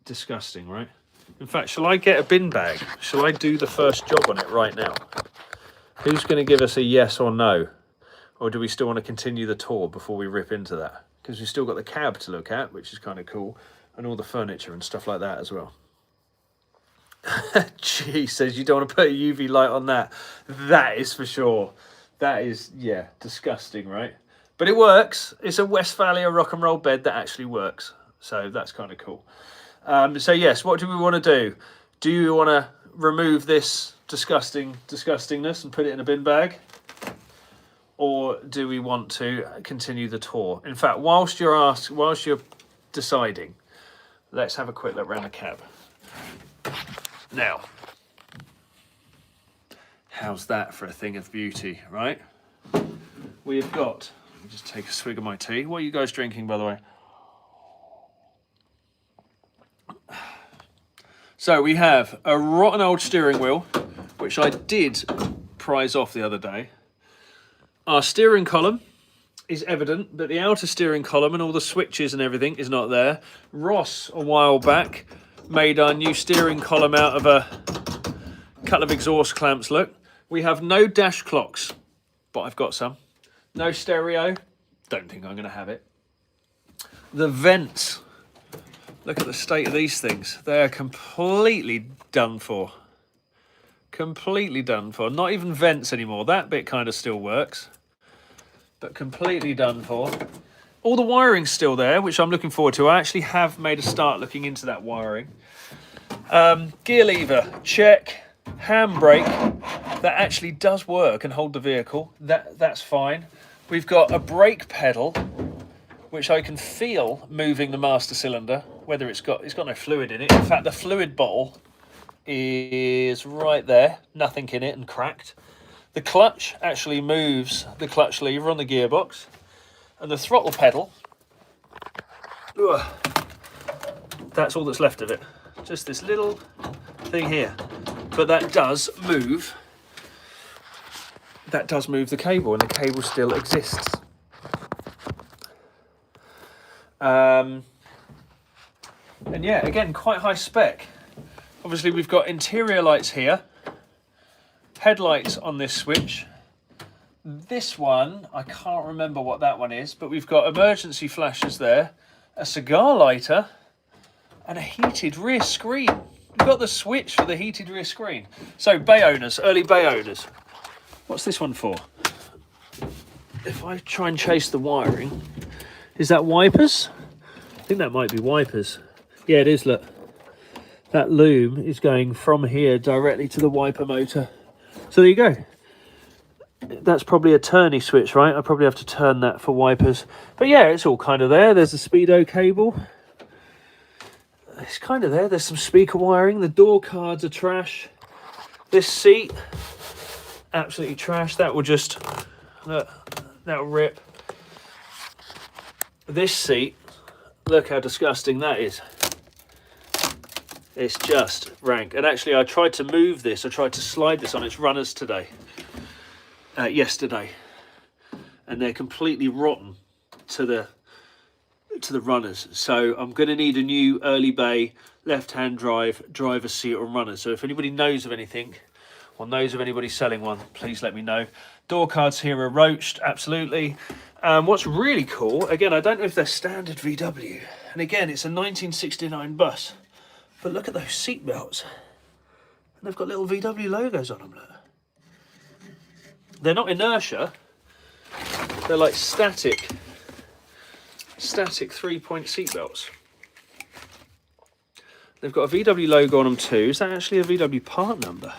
Disgusting, right? In fact, shall I get a bin bag? Shall I do the first job on it right now? Who's going to give us a yes or no? Or do we still want to continue the tour before we rip into that? Because we've still got the cab to look at, which is kind of cool. And all the furniture and stuff like that as well. Gee, says you don't want to put a UV light on that. That is for sure. That is, yeah, disgusting, right? But it works. It's a Westfalia rock and roll bed that actually works. So that's kind of cool. So yes, what do we want to do? Do you want to remove this disgustingness and put it in a bin bag? Or do we want to continue the tour? In fact, whilst you're deciding, let's have a quick look around the cab. Now, how's that for a thing of beauty, right? We've got, let me just take a swig of my tea. What are you guys drinking, by the way? So we have a rotten old steering wheel, which I did prize off the other day. Our steering column is evident, but the outer steering column and all the switches and everything is not there. Ross, a while back, made our new steering column out of a couple of exhaust clamps, look. We have no dash clocks, but I've got some. No stereo, don't think I'm going to have it. The vents, look at the state of these things. They are completely done for. Completely done for. Not even vents anymore. That bit kind of still works, but completely done for. All the wiring's still there, which I'm looking forward to. I actually have made a start looking into that wiring. Gear lever, check. Handbrake, that actually does work and hold the vehicle. That's fine. We've got a brake pedal, which I can feel moving the master cylinder. Whether it's got no fluid in it. In fact, the fluid bottle is right there, nothing in it and cracked. The clutch actually moves the clutch lever on the gearbox, and the throttle pedal, that's all that's left of it. Just this little thing here. But that does move the cable, and the cable still exists. And yeah, again, quite high spec. Obviously, we've got interior lights here, headlights on this switch. This one, I can't remember what that one is, but we've got emergency flashes there, a cigar lighter, and a heated rear screen. We've got the switch for the heated rear screen. So, bay owners, early bay owners. What's this one for? If I try and chase the wiring, is that wipers? I think that might be wipers. Yeah, it is, look. That loom is going from here directly to the wiper motor. So there you go. That's probably a turny switch, right? I probably have to turn that for wipers. But yeah, it's all kind of there. There's a speedo cable. It's kind of there. There's some speaker wiring. The door cards are trash. This seat, absolutely trash. That will just, look, that'll rip. This seat, look how disgusting that is. It's just rank. And actually, I tried to move this. I tried to slide this on its runners today. Yesterday. And they're completely rotten to the runners. So I'm going to need a new early bay left-hand drive driver seat or runner. So if anybody knows of anything or knows of anybody selling one, please let me know. Door cards here are roached, absolutely. What's really cool, again, I don't know if they're standard VW, and again, it's a 1969 bus, but look at those seat belts, and they've got little VW logos on them. Look. They're not inertia, they're like static 3-point seat belts. They've got a VW logo on them too. Is that actually a VW part number?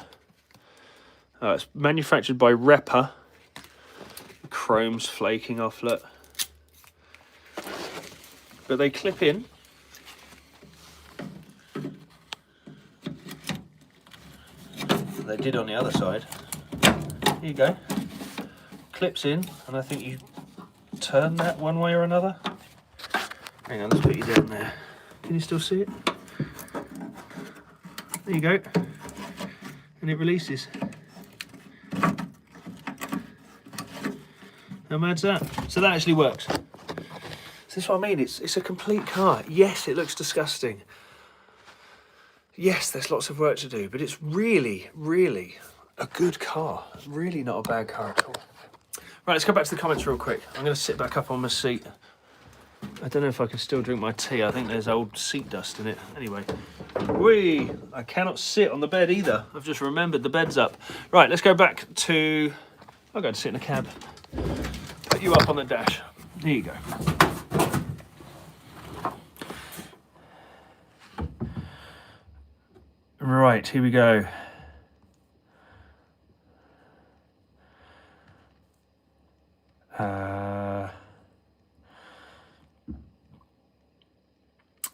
Oh, it's manufactured by Repa. The chrome's flaking off, look. But they clip in. They did on the other side. Here you go. Clips in, and I think you turn that one way or another. Hang on, let's put you down there. Can you still see it? There you go. And it releases. How mad's that? So that actually works. So this is what I mean. It's a complete car. Yes, it looks disgusting. Yes, there's lots of work to do, but it's really, really a good car. Really not a bad car at all. Right, let's go back to the comments real quick. I'm going to sit back up on my seat. I don't know if I can still drink my tea. I think there's old seat dust in it. Anyway, I cannot sit on the bed either. I've just remembered the bed's up. Right, let's go back to I'll go and sit in a cab. Put you up on the dash. Here you go. Right, here we go.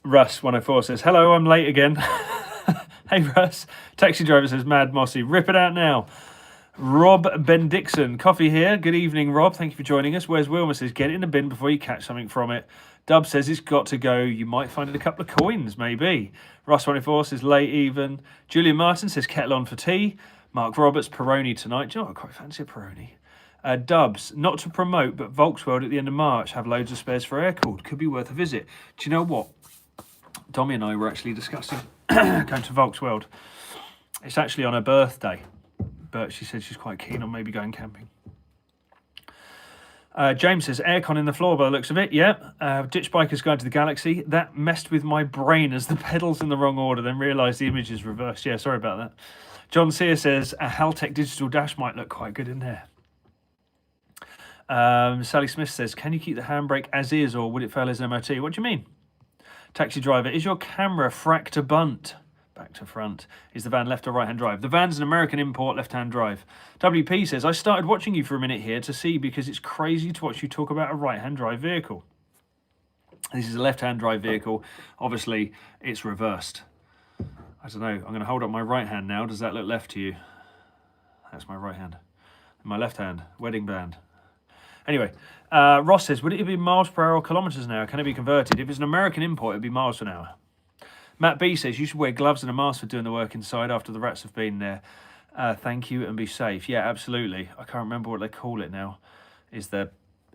Russ 104 says, hello, I'm late again. Hey Russ. Taxi driver says, mad mossy, rip it out now. Rob Bendixon, coffee here. Good evening, Rob. Thank you for joining us. Where's Wilma says, get it in the bin before you catch something from it. Dub says it's got to go. You might find a couple of coins, maybe. Russ 24 says, late even. Julian Martin says, kettle on for tea. Mark Roberts, Peroni tonight. Do you know what? I quite fancy a Peroni. Dubs, not to promote, but Volksworld at the end of March have loads of spares for air cooled. Could be worth a visit. Do you know what? Tommy and I were actually discussing going to Volksworld. It's actually on her birthday, but she said she's quite keen on maybe going camping. James says, aircon in the floor by the looks of it. Yeah. Ditch Biker's Guide to the Galaxy. That messed with my brain as the pedals in the wrong order, then realised the image is reversed. Yeah, sorry about that. John Sear says, a Haltech digital dash might look quite good in there. Sally Smith says, can you keep the handbrake as is or would it fail as MOT? What do you mean? Taxi driver, is your camera frack to bunt? Back to front. Is the van left or right-hand drive? The van's an American import, left-hand drive. WP says, I started watching you for a minute here to see because it's crazy to watch you talk about a right-hand drive vehicle. This is a left-hand drive vehicle. Obviously, it's reversed. I don't know. I'm going to hold up my right hand now. Does that look left to you? That's my right hand. And my left hand, wedding band. Anyway, Ross says, would it be miles per hour or kilometres an hour? Can it be converted? If it's an American import, it'd be miles an hour. Matt B says, you should wear gloves and a mask for doing the work inside after the rats have been there. Thank you and be safe. Yeah, absolutely. I can't remember what they call it now. Is the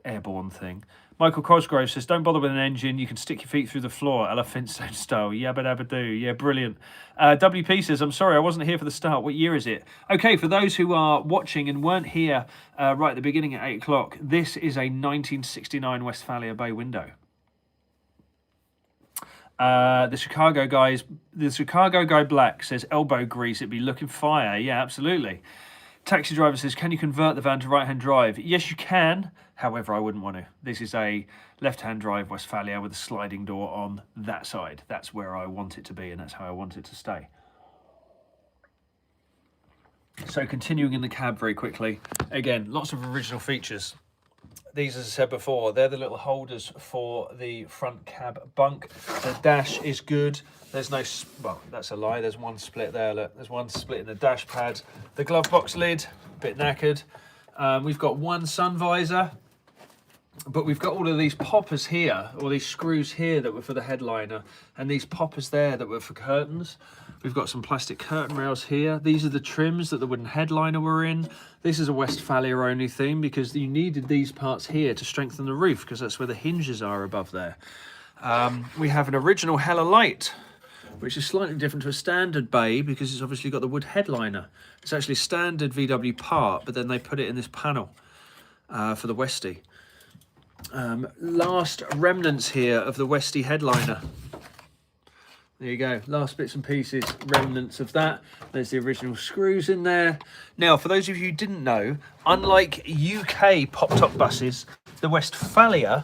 airborne thing. Michael Cosgrove says, don't bother with an engine. You can stick your feet through the floor, Ella Flintstone style. Yabba dabba doo. Yeah, brilliant. WP says, I'm sorry, I wasn't here for the start. What year is it? Okay, for those who are watching and weren't here right at the beginning at 8 o'clock, this is a 1969 Westfalia Bay Window. The Chicago guy Black says, elbow grease, it'd be looking fire. Yeah, absolutely. Taxi driver says, can you convert the van to right-hand drive? Yes, you can. However, I wouldn't want to. This is a left-hand drive Westfalia with a sliding door on that side. That's where I want it to be, and that's how I want it to stay. So continuing in the cab very quickly. Again, lots of original features. These, as I said before, they're the little holders for the front cab bunk. The dash is good. There's no, well, that's a lie. There's one split there. Look, there's one split in the dash pad. The glove box lid, a bit knackered. We've got one sun visor, but we've got all of these poppers here, or these screws here that were for the headliner, and these poppers there that were for curtains. We've got some plastic curtain rails here. These are the trims that the wooden headliner were in. This is a Westfalia only theme because you needed these parts here to strengthen the roof because that's where the hinges are above there. We have an original Hella Light, which is slightly different to a standard bay because it's obviously got the wood headliner. It's actually a standard VW part, but then they put it in this panel for the Westy. Last remnants here of the Westy headliner. There you go, last bits and pieces, remnants of that. There's the original screws in there. Now, for those of you who didn't know, unlike UK pop-top buses, the Westfalia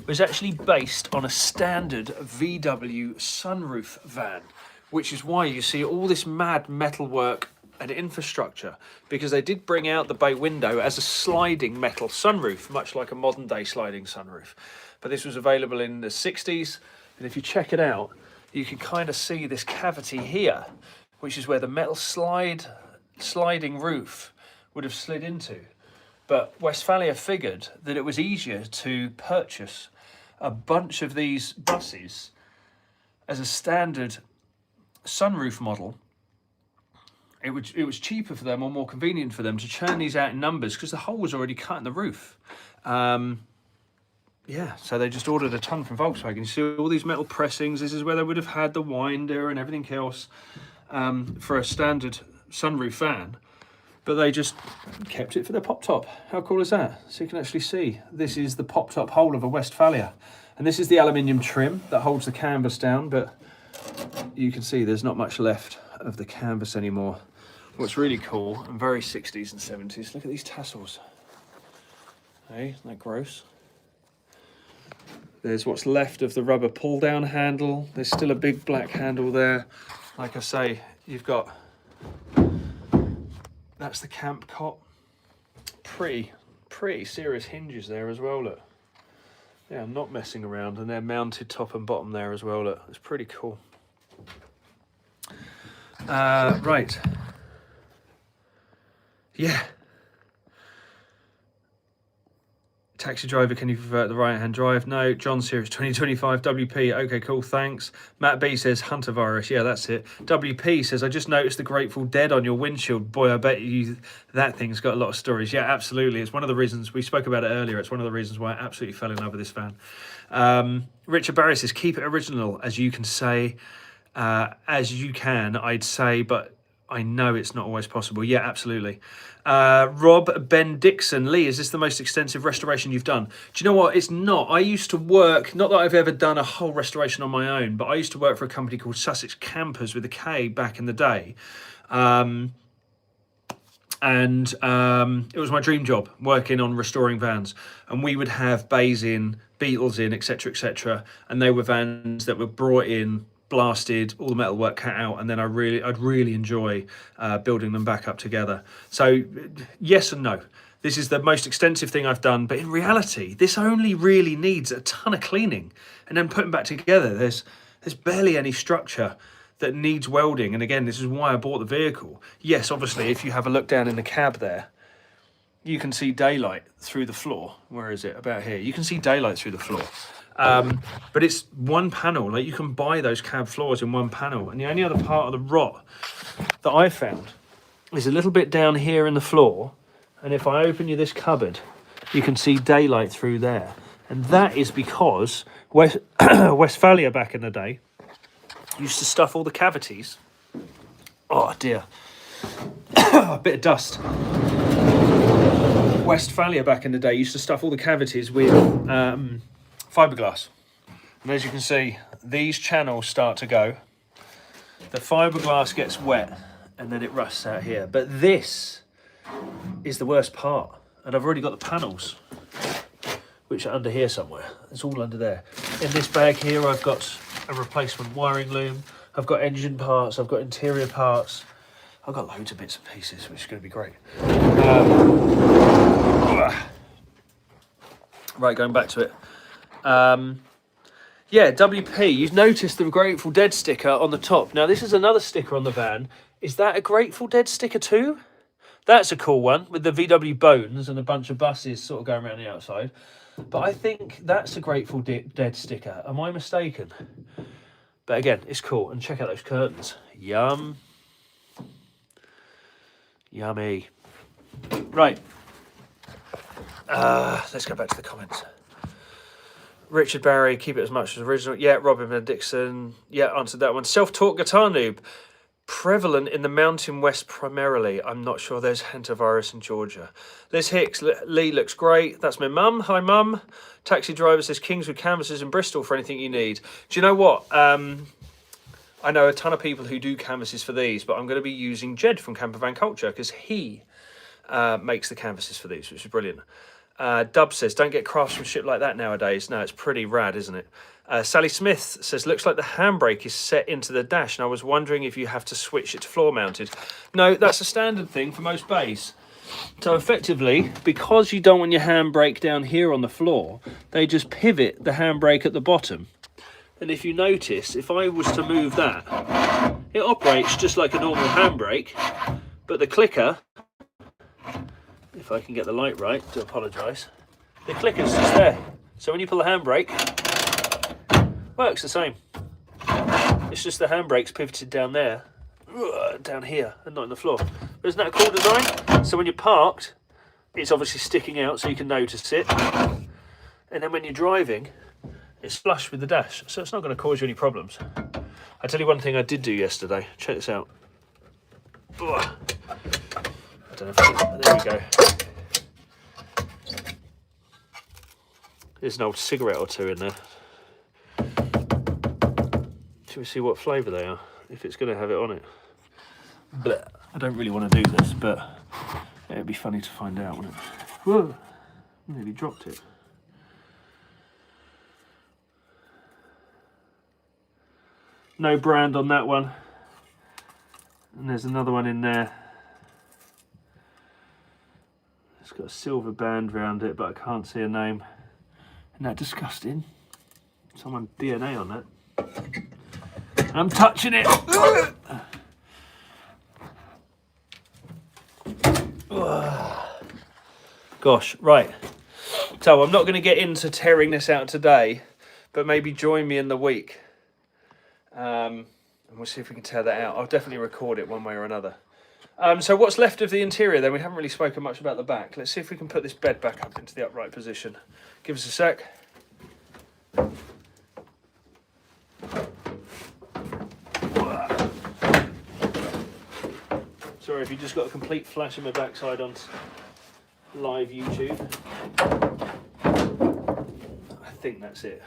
was actually based on a standard VW sunroof van, which is why you see all this mad metalwork and infrastructure, because they did bring out the bay window as a sliding metal sunroof, much like a modern day sliding sunroof. But this was available in the 60s, and if you check it out, you can kind of see this cavity here, which is where the metal sliding roof would have slid into. But Westfalia figured that it was easier to purchase a bunch of these buses as a standard sunroof model. It was cheaper for them or more convenient for them to churn these out in numbers because the hole was already cut in the roof. Yeah, so they just ordered a ton from Volkswagen. You see all these metal pressings. This is where they would have had the winder and everything else for a standard sunroof van. But they just kept it for the pop-top. How cool is that? So you can actually see this is the pop-top hole of a Westfalia. And this is the aluminium trim that holds the canvas down. But you can see there's not much left of the canvas anymore. what's really cool and very 60s and 70s, look at these tassels. Hey, isn't that gross? There's what's left of the rubber pull-down handle. There's still a big black handle there. Like I say, you've got, that's the camp cot. Pretty serious hinges there as well, look. Yeah, I'm not messing around, and they're mounted top and bottom there as well, look. It's pretty cool. Right. Yeah. Taxi driver, can you convert the right-hand drive? No. John Series 2025 WP. Okay, cool, thanks. Matt B says Hunter virus. Yeah, that's it. WP says, I just noticed the Grateful Dead on your windshield. Boy, I bet you that thing's got a lot of stories. Yeah, absolutely. It's one of the reasons, we spoke about it earlier, it's one of the reasons why I absolutely fell in love with this van. Richard Barry says, keep it original, as you can say, as you can, I'd say, but I know it's not always possible. Yeah, absolutely. Rob Ben Dixon, Leigh, is this the most extensive restoration you've done? Do you know what? It's not. I used to work, not that I've ever done a whole restoration on my own, but I used to work for a company called Sussex Campers with a K back in the day. It was my dream job, working on restoring vans. And we would have bays in, Beetles in, etc., etc. And they were vans that were brought in, blasted, all the metalwork cut out, and then I'd really enjoy building them back up together. So yes and no. This is the most extensive thing I've done, but in reality, this only really needs a ton of cleaning and then putting back together. There's barely any structure that needs welding, and again, this is why I bought the vehicle. Yes, obviously, if you have a look down in the cab there, you can see daylight through the floor. Where is it? About here. You can see daylight through the floor. But it's one panel. Like, you can buy those cab floors in one panel, and the only other part of the rot that I found is a little bit down here in the floor, and if I open you this cupboard, you can see daylight through there, and that is because Westfalia back in the day used to stuff all the cavities. Oh dear. A bit of dust. Westfalia back in the day used to stuff all the cavities with fiberglass, and as you can see, these channels start to go. The fiberglass gets wet and then it rusts out here, but this is the worst part, and I've already got the panels which are under here somewhere. It's all under there. In this bag here I've got a replacement wiring loom, I've got engine parts, I've got interior parts, I've got loads of bits and pieces, which is going to be great. Right, going back to it. Yeah, WP, you've noticed the Grateful Dead sticker on the top. Now, this is another sticker on the van. Is that a Grateful Dead sticker too? That's a cool one, with the VW bones and a bunch of buses sort of going around the outside. But I think that's a Grateful Dead sticker. Am I mistaken? But again, it's cool. And check out those curtains. Yum. Yummy. Right. Let's go back to the comments. Richard Barry, keep it as much as original. Yeah, Robin Dixon. Yeah, answered that one. Self-taught guitar noob. Prevalent in the Mountain West primarily. I'm not sure there's hantavirus in Georgia. Liz Hicks, Leigh looks great. That's my mum. Hi, mum. Taxi driver says Kingswood canvases in Bristol for anything you need. Do you know what? I know a ton of people who do canvases for these, but I'm going to be using Jed from Camper Van Culture because he makes the canvases for these, which is brilliant. Dub says, don't get craftsmanship like that nowadays. No, it's pretty rad, isn't it? Sally Smith says, looks like the handbrake is set into the dash, and I was wondering if you have to switch it to floor mounted. No, that's a standard thing for most bays. So effectively, because you don't want your handbrake down here on the floor, they just pivot the handbrake at the bottom. And if you notice, if I was to move that, it operates just like a normal handbrake, but the clicker, if I can get the light right, do apologise, the clicker's just there. So when you pull the handbrake, works the same. It's just the handbrake's pivoted down there, down here, and not in the floor. But isn't that a cool design? So when you're parked, it's obviously sticking out so you can notice it. And then when you're driving, it's flush with the dash, so it's not going to cause you any problems. I tell you one thing I did do yesterday. Check this out. I don't know if there we go. There's an old cigarette or two in there. Shall we see what flavour they are? If it's going to have it on it. Blech. I don't really want to do this, but it'd be funny to find out, wouldn't it? Whoa, nearly dropped it. No brand on that one. And there's another one in there. It's got a silver band around it, but I can't see a name. Isn't that disgusting? Someone DNA on that. And I'm touching it. Gosh, right. So I'm not going to get into tearing this out today, but maybe join me in the week. And we'll see if we can tear that out. I'll definitely record it one way or another. So what's left of the interior then? We haven't really spoken much about the back. Let's see if we can put this bed back up into the upright position. Give us a sec. Sorry if you just got a complete flash of my backside on live YouTube. I think that's it.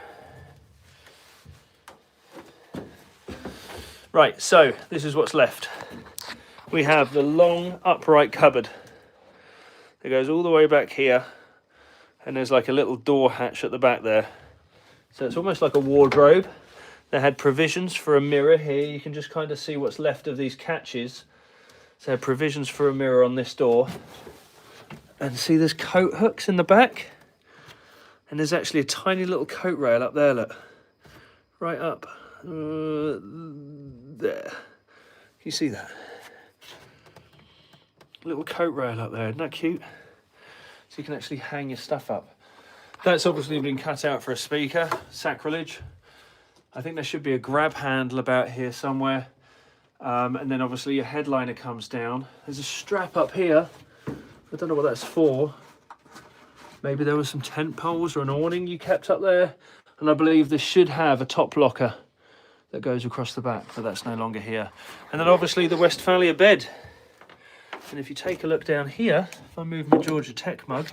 Right, so this is what's left. We have the long upright cupboard that goes all the way back here, and there's like a little door hatch at the back there. So it's almost like a wardrobe. They had provisions for a mirror here. You can just kind of see what's left of these catches. So they had provisions for a mirror on this door. And see there's coat hooks in the back. And there's actually a tiny little coat rail up there, look. Right up. There. Can you see that? Little coat rail up there, isn't that cute? So you can actually hang your stuff up. That's obviously been cut out for a speaker, sacrilege. I think there should be a grab handle about here somewhere. And then obviously your headliner comes down. There's a strap up here. I don't know what that's for. Maybe there was some tent poles or an awning you kept up there. And I believe this should have a top locker that goes across the back, but that's no longer here. And then obviously the Westfalia bed. And if you take a look down here, if I move my Georgia Tech mug,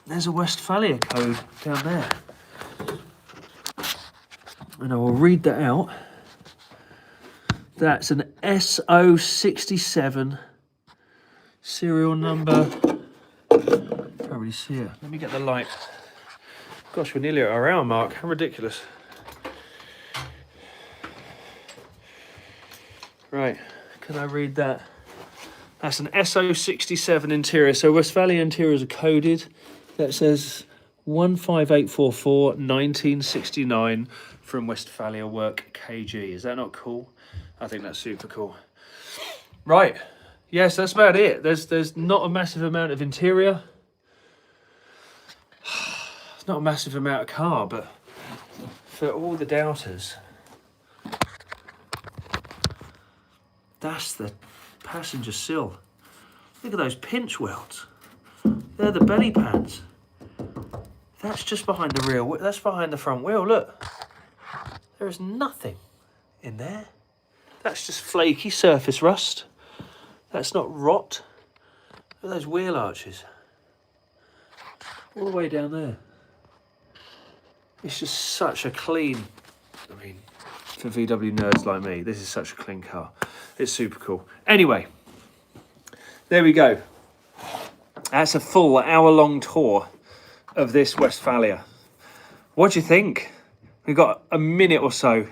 there's a Westfalia code down there. And I will read that out. That's an SO67 serial number. Can't really see it. Let me get the light. Gosh, we're nearly at our hour mark. How ridiculous. Right, can I read that? That's an SO67 interior. So Westfalia interiors are coded. That says 15844 1969 from Westfalia Work KG. Is that not cool? I think that's super cool. Right. Yes, that's about it. There's not a massive amount of interior. It's not a massive amount of car, but for all the doubters, that's the passenger sill. Look at those pinch welds. They're the belly pans. That's just behind the rear. That's behind the front wheel. Look, there is nothing in there. That's just flaky surface rust. That's not rot. Look at those wheel arches. All the way down there. It's just such a clean, I mean, for VW nerds like me, this is such a clean car. It's super cool. Anyway, there we go. That's a full hour-long tour of this Westfalia. What do you think? We've got a minute or so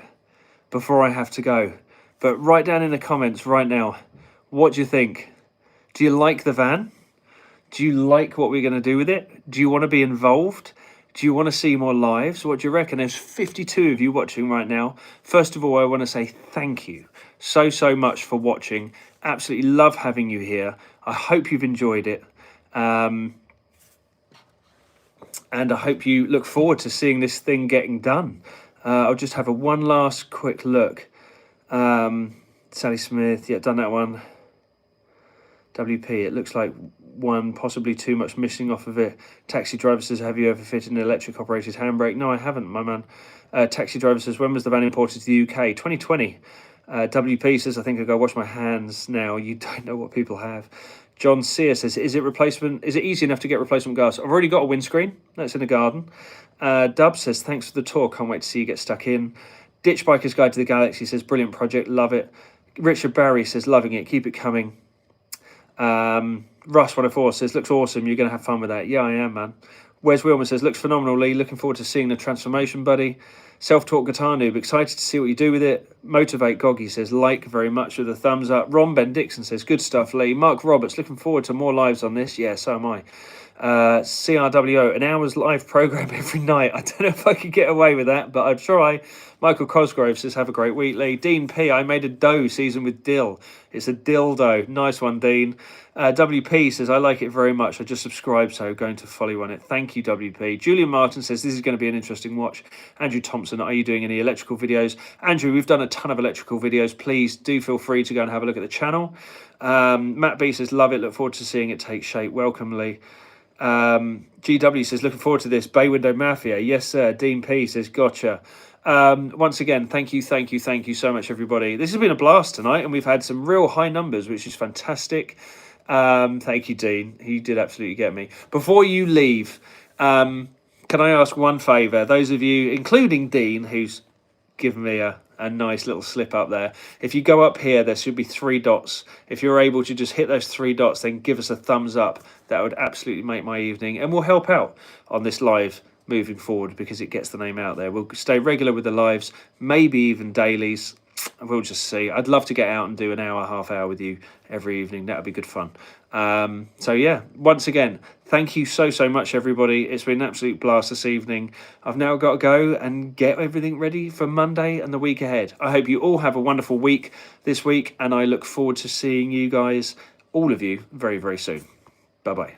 before I have to go. But write down in the comments right now, what do you think? Do you like the van? Do you like what we're going to do with it? Do you want to be involved? Do you want to see more lives? What do you reckon? There's 52 of you watching right now. First of all, I want to say thank you so much for watching. Absolutely love having you here. I hope you've enjoyed it. And I hope you look forward to seeing this thing getting done. I'll just have one last quick look. Sally Smith, yeah, done that one. WP, it looks like one, possibly too much missing off of it. Taxi driver says, have you ever fitted an electric operated handbrake? No, I haven't, my man. Taxi driver says, when was the van imported to the UK? 2020. WP says, I think I'll go wash my hands now. You don't know what people have. John Sear says, is it easy enough to get replacement glass? I've already got a windscreen. That's in the garden. Dub says, thanks for the tour. Can't wait to see you get stuck in. Ditch Biker's Guide to the Galaxy says, brilliant project. Love it. Richard Barry says, loving it, keep it coming. Russ104 says, looks awesome, you're going to have fun with that. Yeah, I am, man. Wes Wilman says, looks phenomenal, Leigh. Looking forward to seeing the transformation, buddy. Self-taught guitar noob, excited to see what you do with it. Motivate Goggy says, like very much with a thumbs up. Ron Ben Dixon says, good stuff, Leigh. Mark Roberts, looking forward to more lives on this. Yeah, so am I. CRWO, an hour's live program every night. I don't know if I could get away with that, but I'd try. Michael Cosgrove says, have a great week, Leigh. Dean P, I made a dough seasoned with dill. It's a dildo. Nice one, Dean. WP says, I like it very much. I just subscribed, so going to follow on it. Thank you, WP. Julian Martin says, this is going to be an interesting watch. Andrew Thompson, are you doing any electrical videos? Andrew, we've done a ton of electrical videos. Please do feel free to go and have a look at the channel. Matt B says, love it. Look forward to seeing it take shape. Welcome, Leigh. GW says, looking forward to this. Bay Window Mafia. Yes, sir. Dean P says, gotcha. Once again, thank you so much, everybody. This has been a blast tonight, and we've had some real high numbers, which is fantastic. Thank you, Dean. He did absolutely get me. Before you leave, can I ask one favour? Those of you, including Dean, who's given me a nice little slip up there. If you go up here, there should be 3 dots. If you're able to just hit those 3 dots, then give us a thumbs up. That would absolutely make my evening, and we'll help out on this live moving forward because it gets the name out there. We'll stay regular with the lives, maybe even dailies. We'll just see. I'd love to get out and do an hour, half hour with you every evening. That would be good fun. So yeah, once again, thank you so much, everybody. It's been an absolute blast this evening. I've now got to go and get everything ready for Monday and the week ahead. I hope you all have a wonderful week this week, and I look forward to seeing you guys, all of you, very soon. Bye-bye.